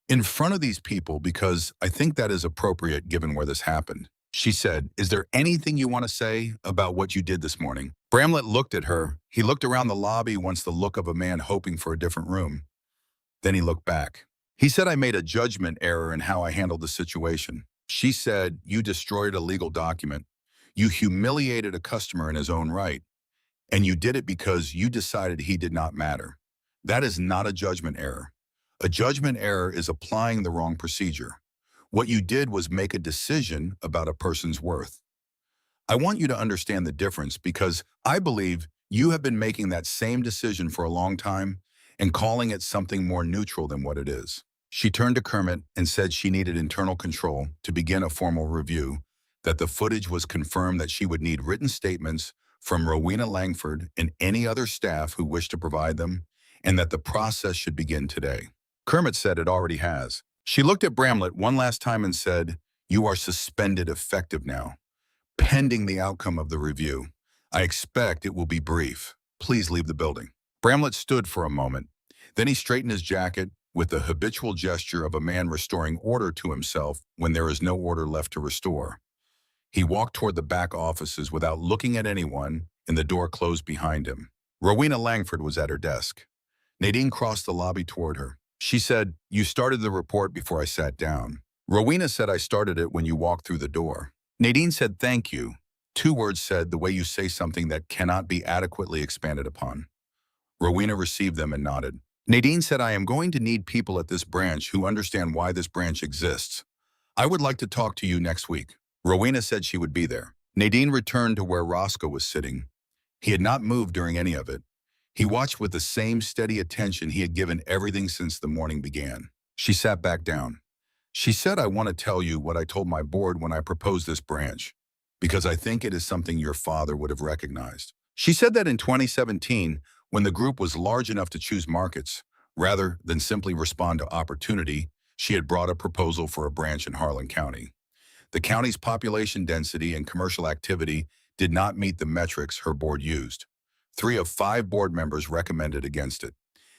In front of these people, because I think that is appropriate given where this happened." She said, "Is there anything you want to say about what you did this morning?" Bramlett looked at her. He looked around the lobby, once the look of a man hoping for a different room. Then he looked back. He said, "I made a judgment error in how I handled the situation." She said, "You destroyed a legal document. You humiliated a customer in his own right. And you did it because you decided he did not matter. That is not a judgment error. A judgment error is applying the wrong procedure. What you did was make a decision about a person's worth. I want you to understand the difference, because I believe you have been making that same decision for a long time and calling it something more neutral than what it is." She turned to Kermit and said she needed internal control to begin a formal review, that the footage was confirmed that she would need written statements from Rowena Langford and any other staff who wished to provide them, and that the process should begin today. Kermit said it already has. She looked at Bramlett one last time and said, "You are suspended effective now. pending the outcome of the review. I expect it will be brief. Please leave the building." Bramlett stood for a moment. Then he straightened his jacket with the habitual gesture of a man restoring order to himself when there is no order left to restore. He walked toward the back offices without looking at anyone, and the door closed behind him. Rowena Langford was at her desk. Nadine crossed the lobby toward her. She said, "You started the report before I sat down." Rowena said, "I started it when you walked through the door." Nadine said, "Thank you." Two words said the way you say something that cannot be adequately expanded upon. Rowena received them and nodded. Nadine said, "I am going to need people at this branch who understand why this branch exists. I would like to talk to you next week." Rowena said she would be there. Nadine returned to where Roscoe was sitting. He had not moved during any of it. He watched with the same steady attention he had given everything since the morning began. She sat back down. She said, "I want to tell you what I told my board when I proposed this branch, because I think it is something your father would have recognized." She said that in 2017, when the group was large enough to choose markets, rather than simply respond to opportunity, she had brought a proposal for a branch in Harlan County. The county's population density and commercial activity did not meet the metrics her board used. 3 of 5 board members recommended against it.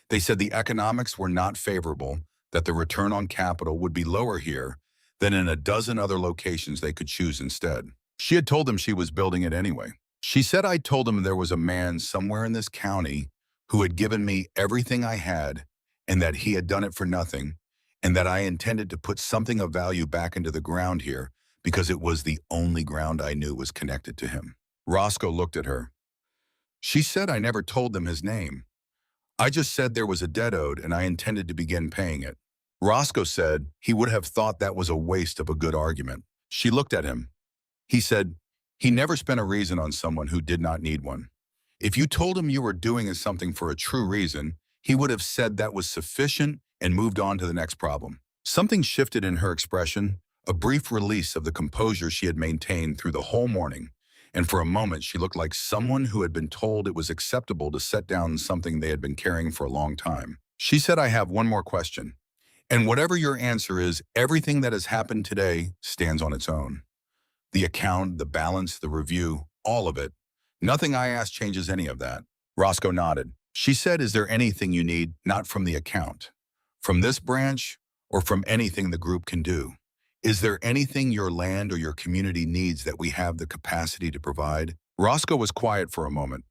They said the economics were not favorable, that the return on capital would be lower here than in a dozen other locations they could choose instead. She had told them she was building it anyway. She said, "I told them there was a man somewhere in this county who had given me everything I had and that he had done it for nothing, and that I intended to put something of value back into the ground here because it was the only ground I knew was connected to him." Roscoe looked at her. She said, "I never told them his name. I just said there was a debt owed and I intended to begin paying it." Roscoe said he would have thought that was a waste of a good argument. She looked at him. He said, "He never spent a reason on someone who did not need one. If you told him you were doing something for a true reason, he would have said that was sufficient and moved on to the next problem." Something shifted in her expression, a brief release of the composure she had maintained through the whole morning, and for a moment she looked like someone who had been told it was acceptable to set down something they had been carrying for a long time. She said, "I have one more question. And whatever your answer is, everything that has happened today stands on its own. The account, the balance, the review, all of it. Nothing I ask changes any of that." Roscoe nodded. She said, "Is there anything you need, not from the account, from this branch, or from anything the group can do? Is there anything your land or your community needs that we have the capacity to provide?" Roscoe was quiet for a moment.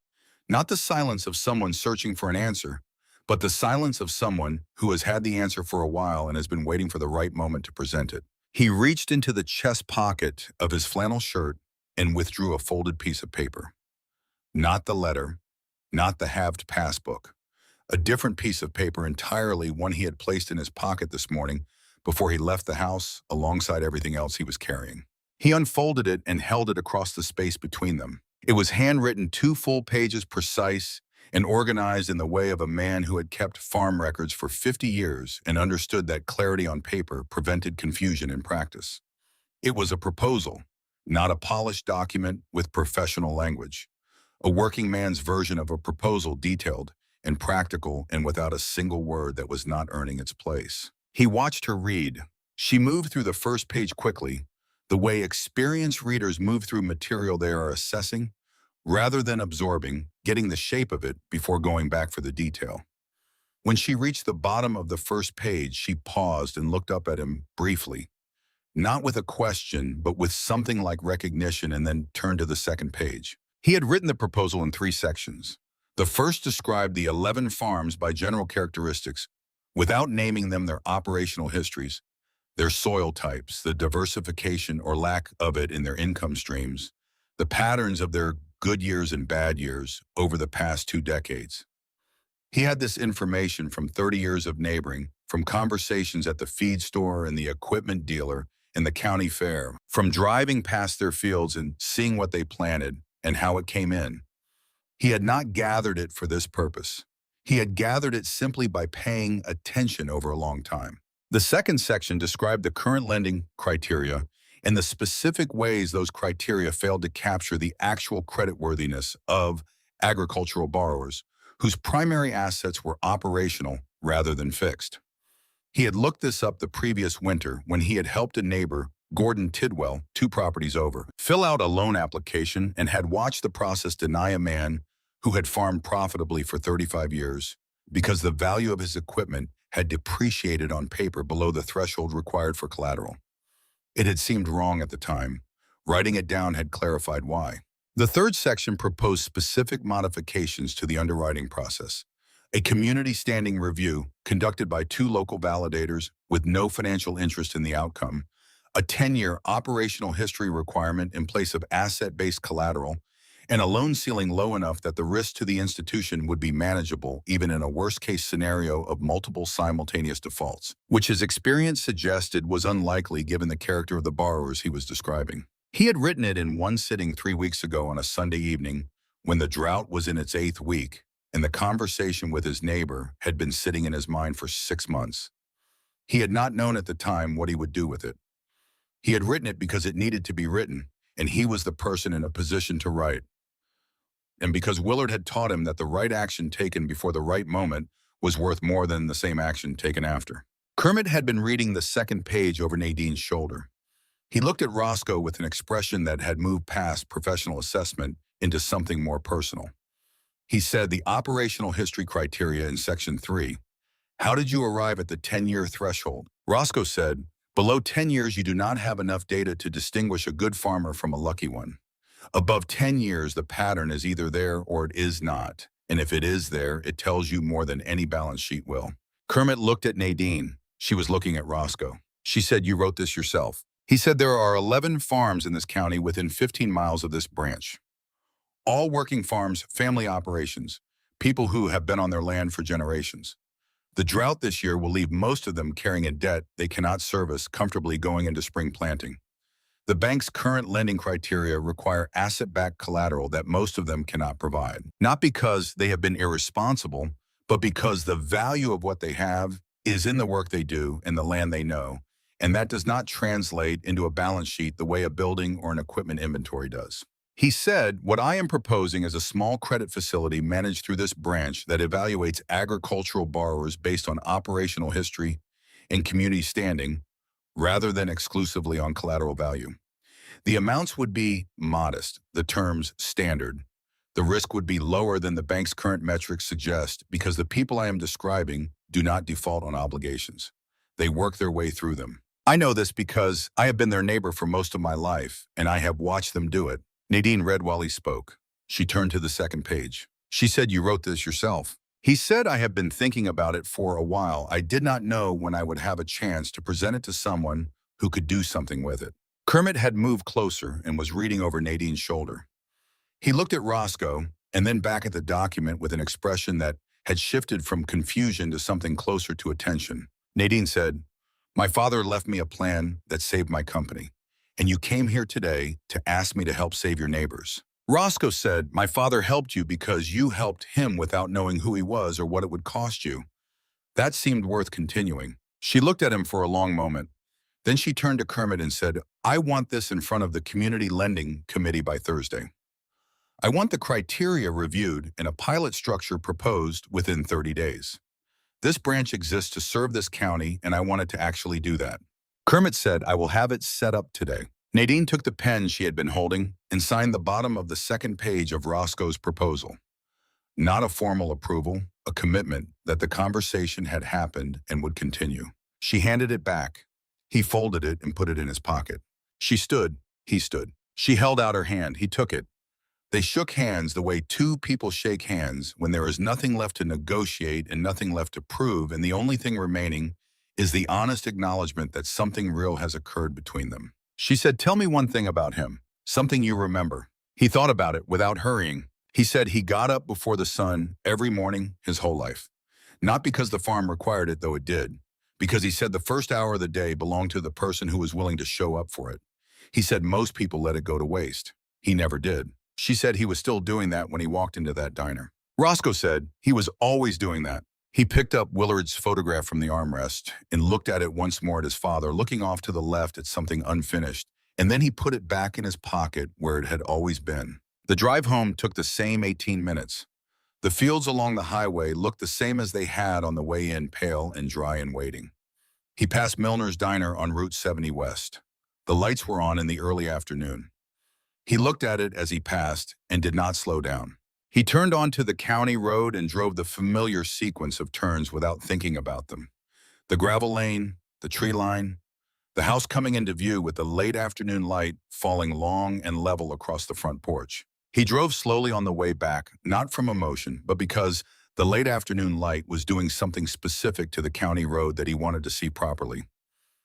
Not the silence of someone searching for an answer, but the silence of someone who has had the answer for a while and has been waiting for the right moment to present it. He reached into the chest pocket of his flannel shirt and withdrew a folded piece of paper. Not the letter, not the halved passbook. A different piece of paper entirely, one he had placed in his pocket this morning before he left the house alongside everything else he was carrying. He unfolded it and held it across the space between them. It was handwritten 2 full pages, precise and organized in the way of a man who had kept farm records for 50 years and understood that clarity on paper prevented confusion in practice. It was a proposal, not a polished document with professional language. A working man's version of a proposal, detailed and practical and without a single word that was not earning its place. He watched her read. She moved through the first page quickly, the way experienced readers move through material they are assessing, rather than absorbing, getting the shape of it before going back for the detail. When she reached the bottom of the first page, she paused and looked up at him briefly, not with a question, but with something like recognition, and then turned to the second page. He had written the proposal in 3 sections. The first described the 11 farms by general characteristics, without naming them their operational histories, their soil types, the diversification or lack of it in their income streams, the patterns of their good years and bad years over the past 2 decades. He had this information from 30 years of neighboring, from conversations at the feed store and the equipment dealer and the county fair, from driving past their fields and seeing what they planted and how it came in. He had not gathered it for this purpose. He had gathered it simply by paying attention over a long time. The second section described the current lending criteria and the specific ways those criteria failed to capture the actual creditworthiness of agricultural borrowers, whose primary assets were operational rather than fixed. He had looked this up the previous winter when he had helped a neighbor Gordon Tidwell, 2 properties over, fill out a loan application and had watched the process deny a man who had farmed profitably for 35 years because the value of his equipment had depreciated on paper below the threshold required for collateral. It had seemed wrong at the time. Writing it down had clarified why. The third section proposed specific modifications to the underwriting process. A community standing review conducted by 2 local validators with no financial interest in the outcome, a 10-year operational history requirement in place of asset-based collateral, and a loan ceiling low enough that the risk to the institution would be manageable even in a worst-case scenario of multiple simultaneous defaults, which his experience suggested was unlikely given the character of the borrowers he was describing. He had written it in one sitting 3 weeks ago on a Sunday evening when the drought was in its 8th week, and the conversation with his neighbor had been sitting in his mind for 6 months. He had not known at the time what he would do with it. He had written it because it needed to be written, and he was the person in a position to write. And because Willard had taught him that the right action taken before the right moment was worth more than the same action taken after. Kermit had been reading the second page over Nadine's shoulder. He looked at Roscoe with an expression that had moved past professional assessment into something more personal. He said the operational history criteria in Section 3. How did you arrive at the 10-year threshold? Roscoe said, below 10 years you do not have enough data to distinguish a good farmer from a lucky one. Above 10 years, the pattern is either there or it is not. And if it is there, it tells you more than any balance sheet will. Kermit looked at Nadine. She was looking at Roscoe. She said, you wrote this yourself. He said there are 11 farms in this county within 15 miles of this branch. All working farms, family operations, people who have been on their land for generations. The drought this year will leave most of them carrying a debt they cannot service comfortably going into spring planting. The bank's current lending criteria require asset-backed collateral that most of them cannot provide. Not because they have been irresponsible, but because the value of what they have is in the work they do and the land they know, and that does not translate into a balance sheet the way a building or an equipment inventory does. He said, what I am proposing is a small credit facility managed through this branch that evaluates agricultural borrowers based on operational history and community standing, rather than exclusively on collateral value. The amounts would be modest, the terms standard. The risk would be lower than the bank's current metrics suggest because the people I am describing do not default on obligations. They work their way through them. I know this because I have been their neighbor for most of my life, and I have watched them do it. Nadine read while he spoke. She turned to the second page. She said, you wrote this yourself. He said, I have been thinking about it for a while. I did not know when I would have a chance to present it to someone who could do something with it. Kermit had moved closer and was reading over Nadine's shoulder. He looked at Roscoe and then back at the document with an expression that had shifted from confusion to something closer to attention. Nadine said, my father left me a plan that saved my company, and you came here today to ask me to help save your neighbors. Roscoe said, my father helped you because you helped him without knowing who he was or what it would cost you. That seemed worth continuing. She looked at him for a long moment. Then she turned to Kermit and said, I want this in front of the Community Lending Committee by Thursday. I want the criteria reviewed and a pilot structure proposed within 30 days. This branch exists to serve this county, and I want it to actually do that. Kermit said, I will have it set up today. Nadine took the pen she had been holding and signed the bottom of the second page of Roscoe's proposal. Not a formal approval, a commitment that the conversation had happened and would continue. She handed it back. He folded it and put it in his pocket. She stood. He stood. She held out her hand. He took it. They shook hands the way 2 people shake hands when there is nothing left to negotiate and nothing left to prove, and the only thing remaining is the honest acknowledgement that something real has occurred between them. She said, tell me one thing about him, something you remember. He thought about it without hurrying. He said he got up before the sun every morning his whole life. Not because the farm required it, though it did. Because he said the first hour of the day belonged to the person who was willing to show up for it. He said most people let it go to waste. He never did. She said he was still doing that when he walked into that diner. Roscoe said he was always doing that. He picked up Willard's photograph from the armrest and looked at it once more at his father, looking off to the left at something unfinished, and then he put it back in his pocket where it had always been. The drive home took the same 18 minutes. The fields along the highway looked the same as they had on the way in, pale and dry and waiting. He passed Milner's Diner on Route 70 West. The lights were on in the early afternoon. He looked at it as he passed and did not slow down. He turned onto the county road and drove the familiar sequence of turns without thinking about them. The gravel lane, the tree line, the house coming into view with the late afternoon light falling long and level across the front porch. He drove slowly on the way back, not from emotion, but because the late afternoon light was doing something specific to the county road that he wanted to see properly.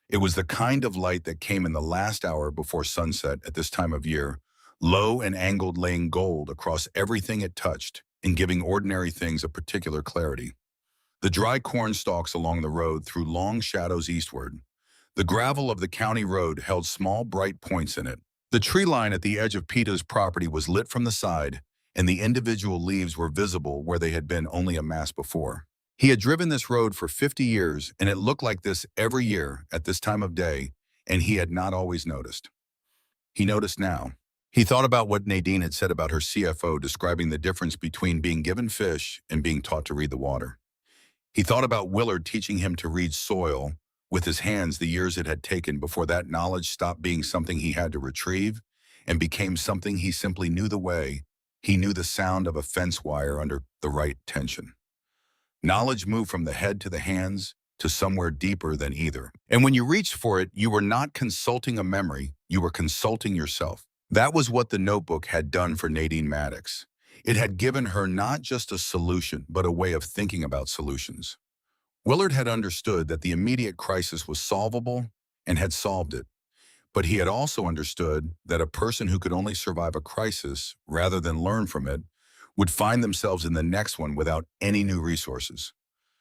It was the kind of light that came in the last hour before sunset at this time of year, low and angled, laying gold across everything it touched and giving ordinary things a particular clarity. The dry corn stalks along the road threw long shadows eastward. The gravel of the county road held small bright points in it. The tree line at the edge of Peter's property was lit from the side, and the individual leaves were visible where they had been only a mass before. He had driven this road for 50 years, and it looked like this every year at this time of day, and he had not always noticed. He noticed now. He thought about what Nadine had said about her CFO describing the difference between being given fish and being taught to read the water. He thought about Willard teaching him to read soil with his hands the years it had taken before that knowledge stopped being something he had to retrieve and became something he simply knew the way. He knew the sound of a fence wire under the right tension. Knowledge moved from the head to the hands to somewhere deeper than either. And when you reached for it, you were not consulting a memory, you were consulting yourself. That was what the notebook had done for Nadine Maddox. It had given her not just a solution, but a way of thinking about solutions. Willard had understood that the immediate crisis was solvable and had solved it. But he had also understood that a person who could only survive a crisis rather than learn from it would find themselves in the next one without any new resources.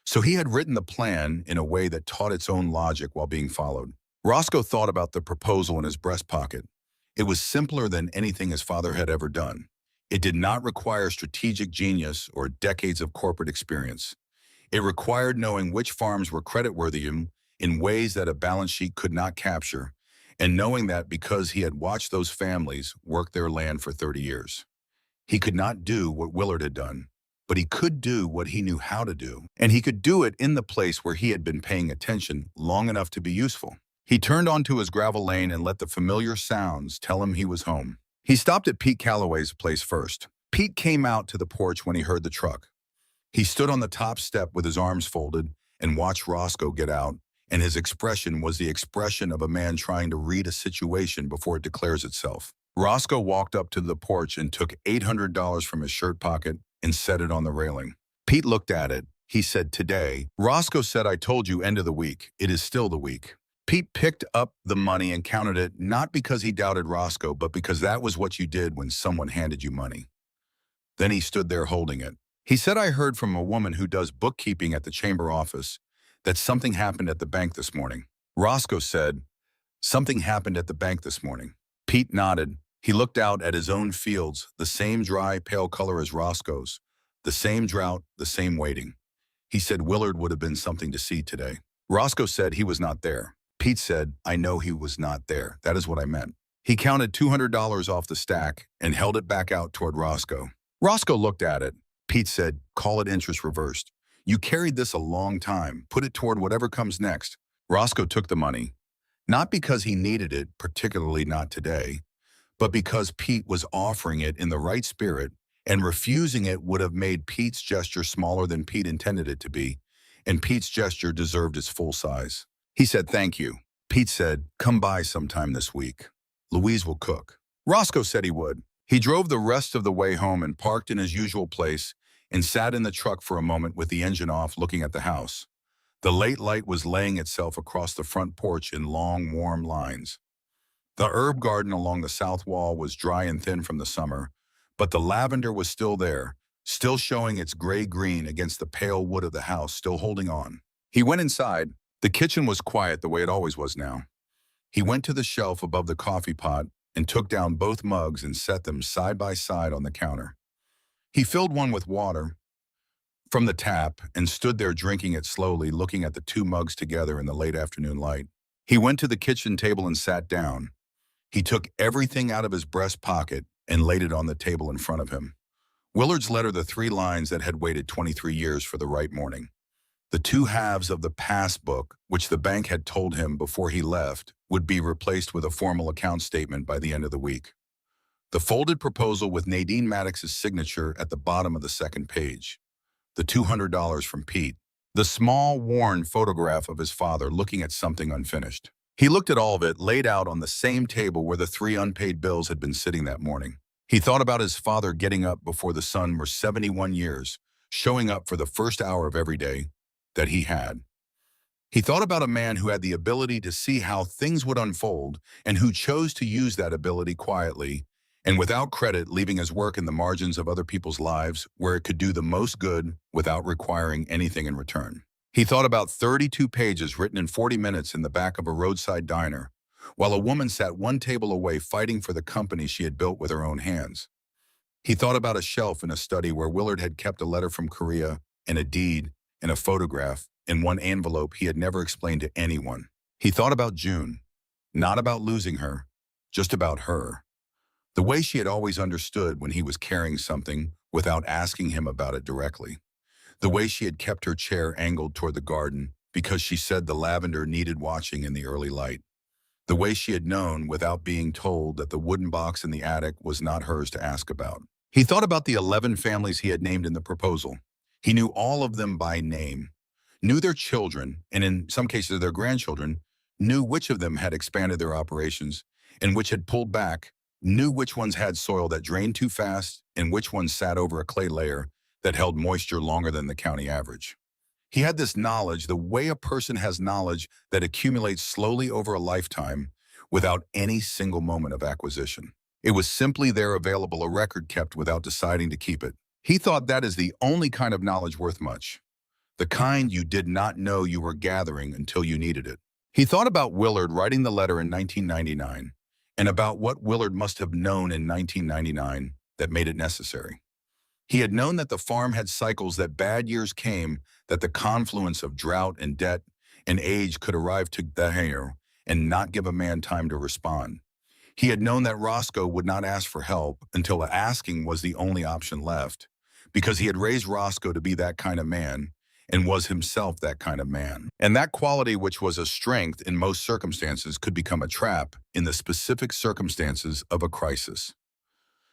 So he had written the plan in a way that taught its own logic while being followed. Roscoe thought about the proposal in his breast pocket. It was simpler than anything his father had ever done. It did not require strategic genius or decades of corporate experience. It required knowing which farms were creditworthy in ways that a balance sheet could not capture, and knowing that because he had watched those families work their land for 30 years. He could not do what Willard had done, but he could do what he knew how to do, and he could do it in the place where he had been paying attention long enough to be useful. He turned onto his gravel lane and let the familiar sounds tell him he was home. He stopped at Pete Calloway's place first. Pete came out to the porch when he heard the truck. He stood on the top step with his arms folded and watched Roscoe get out, and his expression was the expression of a man trying to read a situation before it declares itself. Roscoe walked up to the porch and took $800 from his shirt pocket and set it on the railing. Pete looked at it. He said, "Today." Roscoe said, "I told you, end of the week. It is still the week." Pete picked up the money and counted it, not because he doubted Roscoe, but because that was what you did when someone handed you money. Then he stood there holding it. He said, "I heard from a woman who does bookkeeping at the chamber office that something happened at the bank this morning." Roscoe said, "Something happened at the bank this morning." Pete nodded. He looked out at his own fields, the same dry, pale color as Roscoe's, the same drought, the same waiting. He said Willard would have been something to see today. Roscoe said he was not there. Pete said, "I know he was not there. That is what I meant." He counted $200 off the stack and held it back out toward Roscoe. Roscoe looked at it. Pete said, "Call it interest reversed. You carried this a long time. Put it toward whatever comes next." Roscoe took the money, not because he needed it, particularly not today, but because Pete was offering it in the right spirit, and refusing it would have made Pete's gesture smaller than Pete intended it to be, and Pete's gesture deserved its full size. He said, "Thank you." Pete said, "Come by sometime this week. Louise will cook." Roscoe said he would. He drove the rest of the way home and parked in his usual place and sat in the truck for a moment with the engine off, looking at the house. The late light was laying itself across the front porch in long, warm lines. The herb garden along the south wall was dry and thin from the summer, but the lavender was still there, still showing its gray-green against the pale wood of the house, still holding on. He went inside. The kitchen was quiet the way it always was now. He went to the shelf above the coffee pot and took down both mugs and set them side by side on the counter. He filled one with water from the tap and stood there drinking it slowly, looking at the two mugs together in the late afternoon light. He went to the kitchen table and sat down. He took everything out of his breast pocket and laid it on the table in front of him. Willard's letter, the 3 lines that had waited 23 years for the right morning. The 2 halves of the Passbook, which the bank had told him before he left, would be replaced with a formal account statement by the end of the week. The folded proposal with Nadine Maddox's signature at the bottom of the second page. The $200 from Pete. The small, worn photograph of his father looking at something unfinished. He looked at all of it laid out on the same table where the 3 unpaid bills had been sitting that morning. He thought about his father getting up before the sun were 71 years, showing up for the first hour of every day that he had. He thought about a man who had the ability to see how things would unfold and who chose to use that ability quietly and without credit, leaving his work in the margins of other people's lives where it could do the most good without requiring anything in return. He thought about 32 pages written in 40 minutes in the back of a roadside diner, while a woman sat one table away fighting for the company she had built with her own hands. He thought about a shelf in a study where Willard had kept a letter from Korea and a deed and a photograph in one envelope he had never explained to anyone. He thought about June, not about losing her, just about her. The way she had always understood when he was carrying something without asking him about it directly. The way she had kept her chair angled toward the garden because she said the lavender needed watching in the early light. The way she had known without being told that the wooden box in the attic was not hers to ask about. He thought about the 11 families he had named in the proposal. He knew all of them by name, knew their children, and in some cases their grandchildren, knew which of them had expanded their operations and which had pulled back, knew which ones had soil that drained too fast and which ones sat over a clay layer that held moisture longer than the county average. He had this knowledge the way a person has knowledge that accumulates slowly over a lifetime without any single moment of acquisition. It was simply there available, a record kept without deciding to keep it. He thought that is the only kind of knowledge worth much, the kind you did not know you were gathering until you needed it. He thought about Willard writing the letter in 1999 and about what Willard must have known in 1999 that made it necessary. He had known that the farm had cycles, that bad years came, that the confluence of drought and debt and age could arrive to the hair and not give a man time to respond. He had known that Roscoe would not ask for help until asking was the only option left, because he had raised Roscoe to be that kind of man and was himself that kind of man. And that quality, which was a strength in most circumstances, could become a trap in the specific circumstances of a crisis.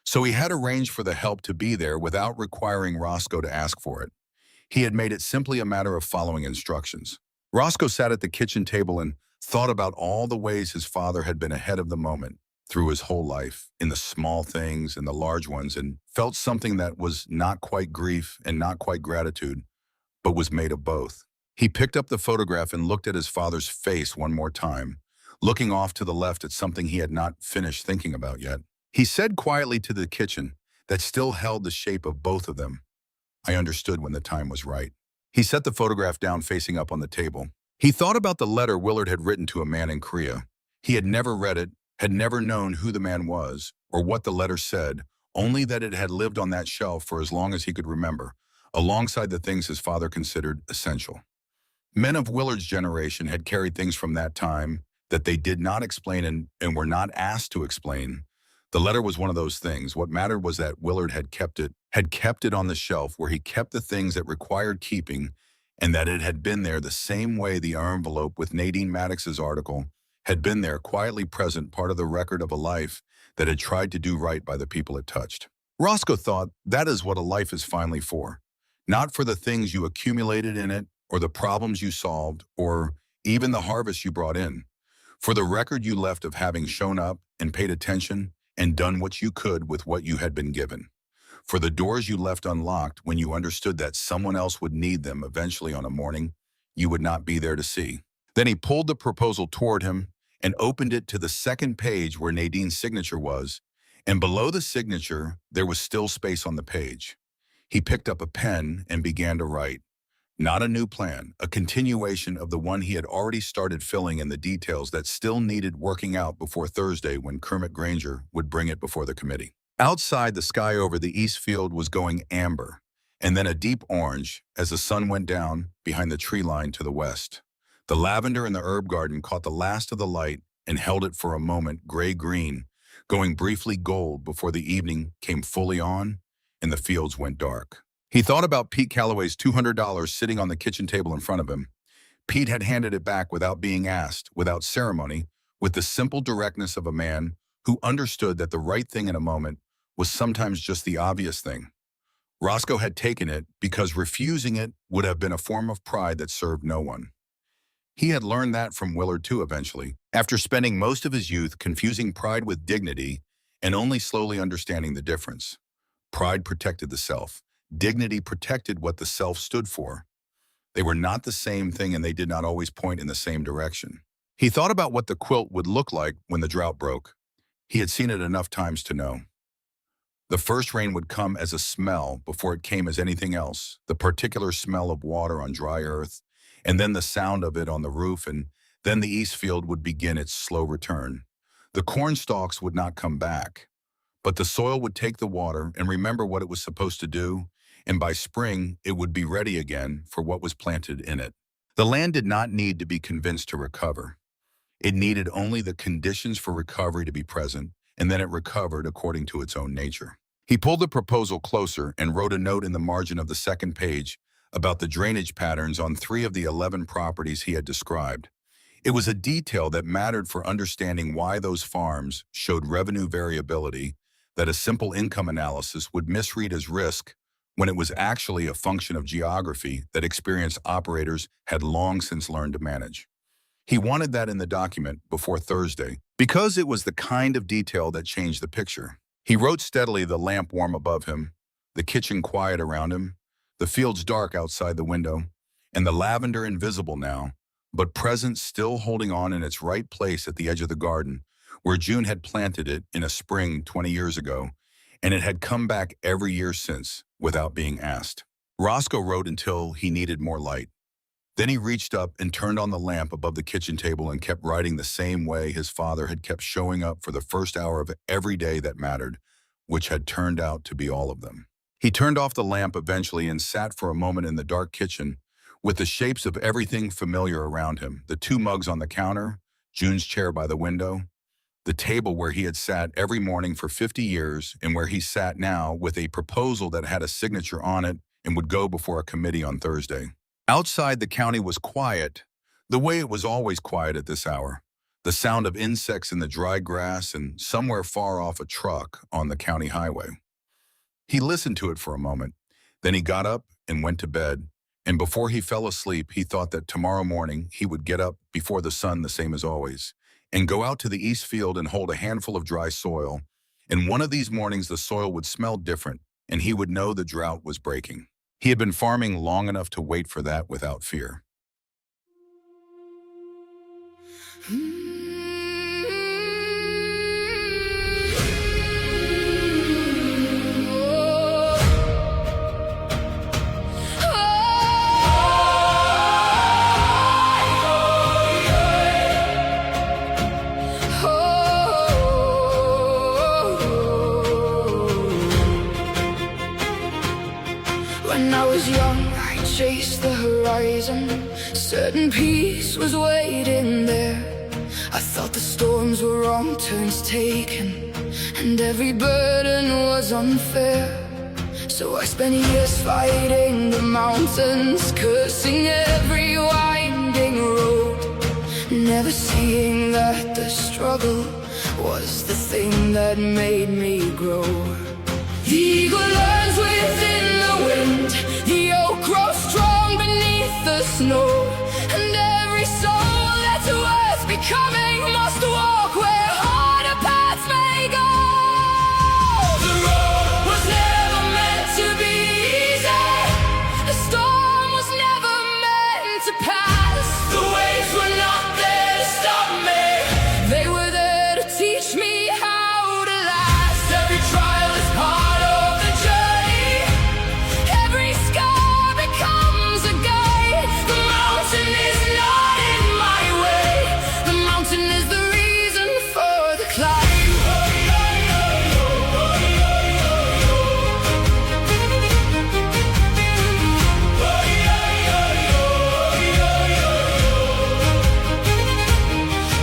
So he had arranged for the help to be there without requiring Roscoe to ask for it. He had made it simply a matter of following instructions. Roscoe sat at the kitchen table and thought about all the ways his father had been ahead of the moment through his whole life, in the small things and the large ones, and felt something that was not quite grief and not quite gratitude, but was made of both. He picked up the photograph and looked at his father's face one more time, looking off to the left at something he had not finished thinking about yet. He said quietly to the kitchen that still held the shape of both of them, "I understood when the time was right." He set the photograph down facing up on the table. He thought about the letter Willard had written to a man in Korea. He had never read it, had never known who the man was or what the letter said, only that it had lived on that shelf for as long as he could remember, alongside the things his father considered essential. Men of Willard's generation had carried things from that time that they did not explain and were not asked to explain. The letter was one of those things. What mattered was that Willard had kept it on the shelf where he kept the things that required keeping, and that it had been there the same way the envelope with Nadine Maddox's article had been there, quietly present, part of the record of a life that had tried to do right by the people it touched. Roscoe thought that is what a life is finally for. Not for the things you accumulated in it, or the problems you solved, or even the harvest you brought in. For the record you left of having shown up and paid attention and done what you could with what you had been given. For the doors you left unlocked when you understood that someone else would need them eventually on a morning you would not be there to see. Then he pulled the proposal toward him and opened it to the second page where Nadine's signature was, and below the signature there was still space on the page. He picked up a pen and began to write. Not a new plan, a continuation of the one he had already started, filling in the details that still needed working out before Thursday when Kermit Granger would bring it before the committee. Outside, the sky over the east field was going amber, and then a deep orange as the sun went down behind the tree line to the west. The lavender in the herb garden caught the last of the light and held it for a moment gray-green, going briefly gold before the evening came fully on and the fields went dark. He thought about Pete Calloway's $200 sitting on the kitchen table in front of him. Pete had handed it back without being asked, without ceremony, with the simple directness of a man who understood that the right thing in a moment was sometimes just the obvious thing. Roscoe had taken it because refusing it would have been a form of pride that served no one. He had learned that from Willard too eventually, after spending most of his youth confusing pride with dignity and only slowly understanding the difference. Pride protected the self. Dignity protected what the self stood for. They were not the same thing and they did not always point in the same direction. He thought about what the quilt would look like when the drought broke. He had seen it enough times to know. The first rain would come as a smell before it came as anything else, the particular smell of water on dry earth, and then the sound of it on the roof, and then the east field would begin its slow return. The corn stalks would not come back, but the soil would take the water and remember what it was supposed to do, and by spring it would be ready again for what was planted in it. The land did not need to be convinced to recover. It needed only the conditions for recovery to be present, and then it recovered according to its own nature. He pulled the proposal closer and wrote a note in the margin of the second page about the drainage patterns on 3 of the 11 properties he had described. It was a detail that mattered for understanding why those farms showed revenue variability that a simple income analysis would misread as risk when it was actually a function of geography that experienced operators had long since learned to manage. He wanted that in the document before Thursday because it was the kind of detail that changed the picture. He wrote steadily, the lamp warm above him, the kitchen quiet around him, the fields dark outside the window, and the lavender invisible now, but present, still holding on in its right place at the edge of the garden, where June had planted it in a spring 20 years ago, and it had come back every year since, without being asked. Roscoe wrote until he needed more light. Then he reached up and turned on the lamp above the kitchen table and kept writing the same way his father had kept showing up for the first hour of every day that mattered, which had turned out to be all of them. He turned off the lamp eventually and sat for a moment in the dark kitchen with the shapes of everything familiar around him, the 2 mugs on the counter, June's chair by the window, the table where he had sat every morning for 50 years and where he sat now with a proposal that had a signature on it and would go before a committee on Thursday. Outside, the county was quiet, the way it was always quiet at this hour, the sound of insects in the dry grass and somewhere far off a truck on the county highway. He listened to it for a moment, then he got up and went to bed, and before he fell asleep, he thought that tomorrow morning he would get up before the sun, the same as always, and go out to the east field and hold a handful of dry soil, and one of these mornings the soil would smell different, and he would know the drought was breaking. He had been farming long enough to wait for that without fear. When I was young, I chased the horizon. Certain peace was waiting there. I thought the storms were wrong turns taken, and every burden was unfair. So I spent years fighting the mountains, cursing every winding road, never seeing that the struggle was the thing that made me grow. The eagle learns within the wind, the oak grows strong beneath the snow, and every soul that's worth becoming must walk where harder paths may go. The road was never meant to be easy, the storm was never meant to pass. The waves were not there to stop me, they were there to teach me how to last. Every trial is part of the journey, every scar becomes a guide. The mountain is not in my way, the mountain is the reason for the climb.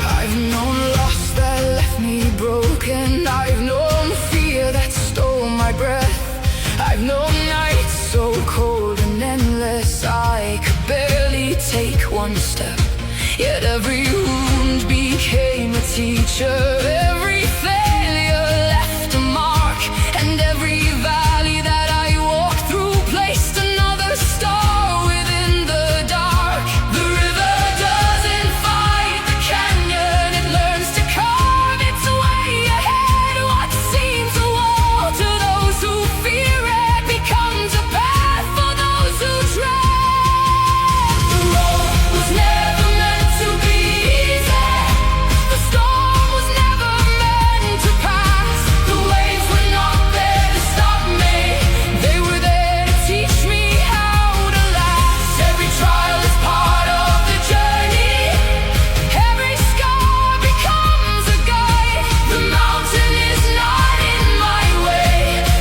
I've known loss that left me broken, I've known fear that stole my breath, I've known nights so cold and endless I could barely take one step, yet every wound became a teacher. Every failure left a mark, and every valley that I walked through placed another star within the dark. The river doesn't fight the canyon, it learns to carve its way ahead. What seems a wall to those who fear it becomes a path for those who tread. The road was never meant to be easy. The storm was never meant to pass. The waves were not there to stop me. They were there to teach me how to last. Every trial is part of the journey. Every scar becomes a guide. The mountain is not in my way.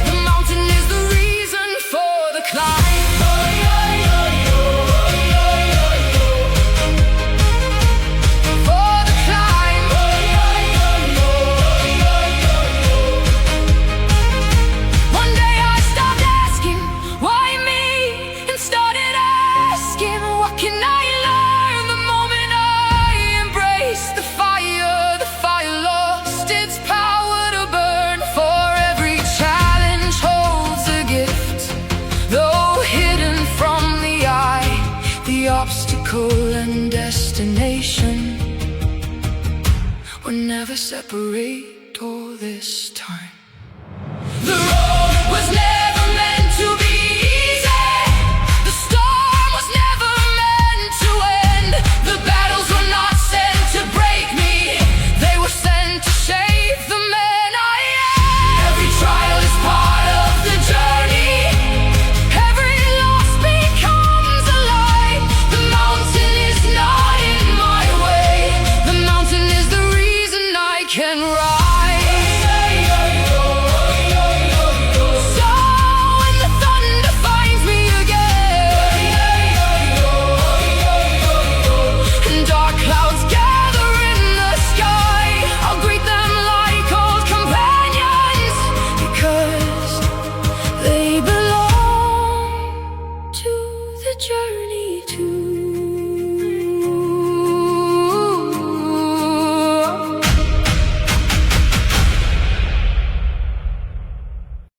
The mountain is the reason for the climb. For the climb. One day I stopped asking, why me? And started asking, what can I learn? The moment I embraced the fire lost its power to burn. For every challenge holds a gift, though hidden from the eye. The obstacle and destination were never separate all this time.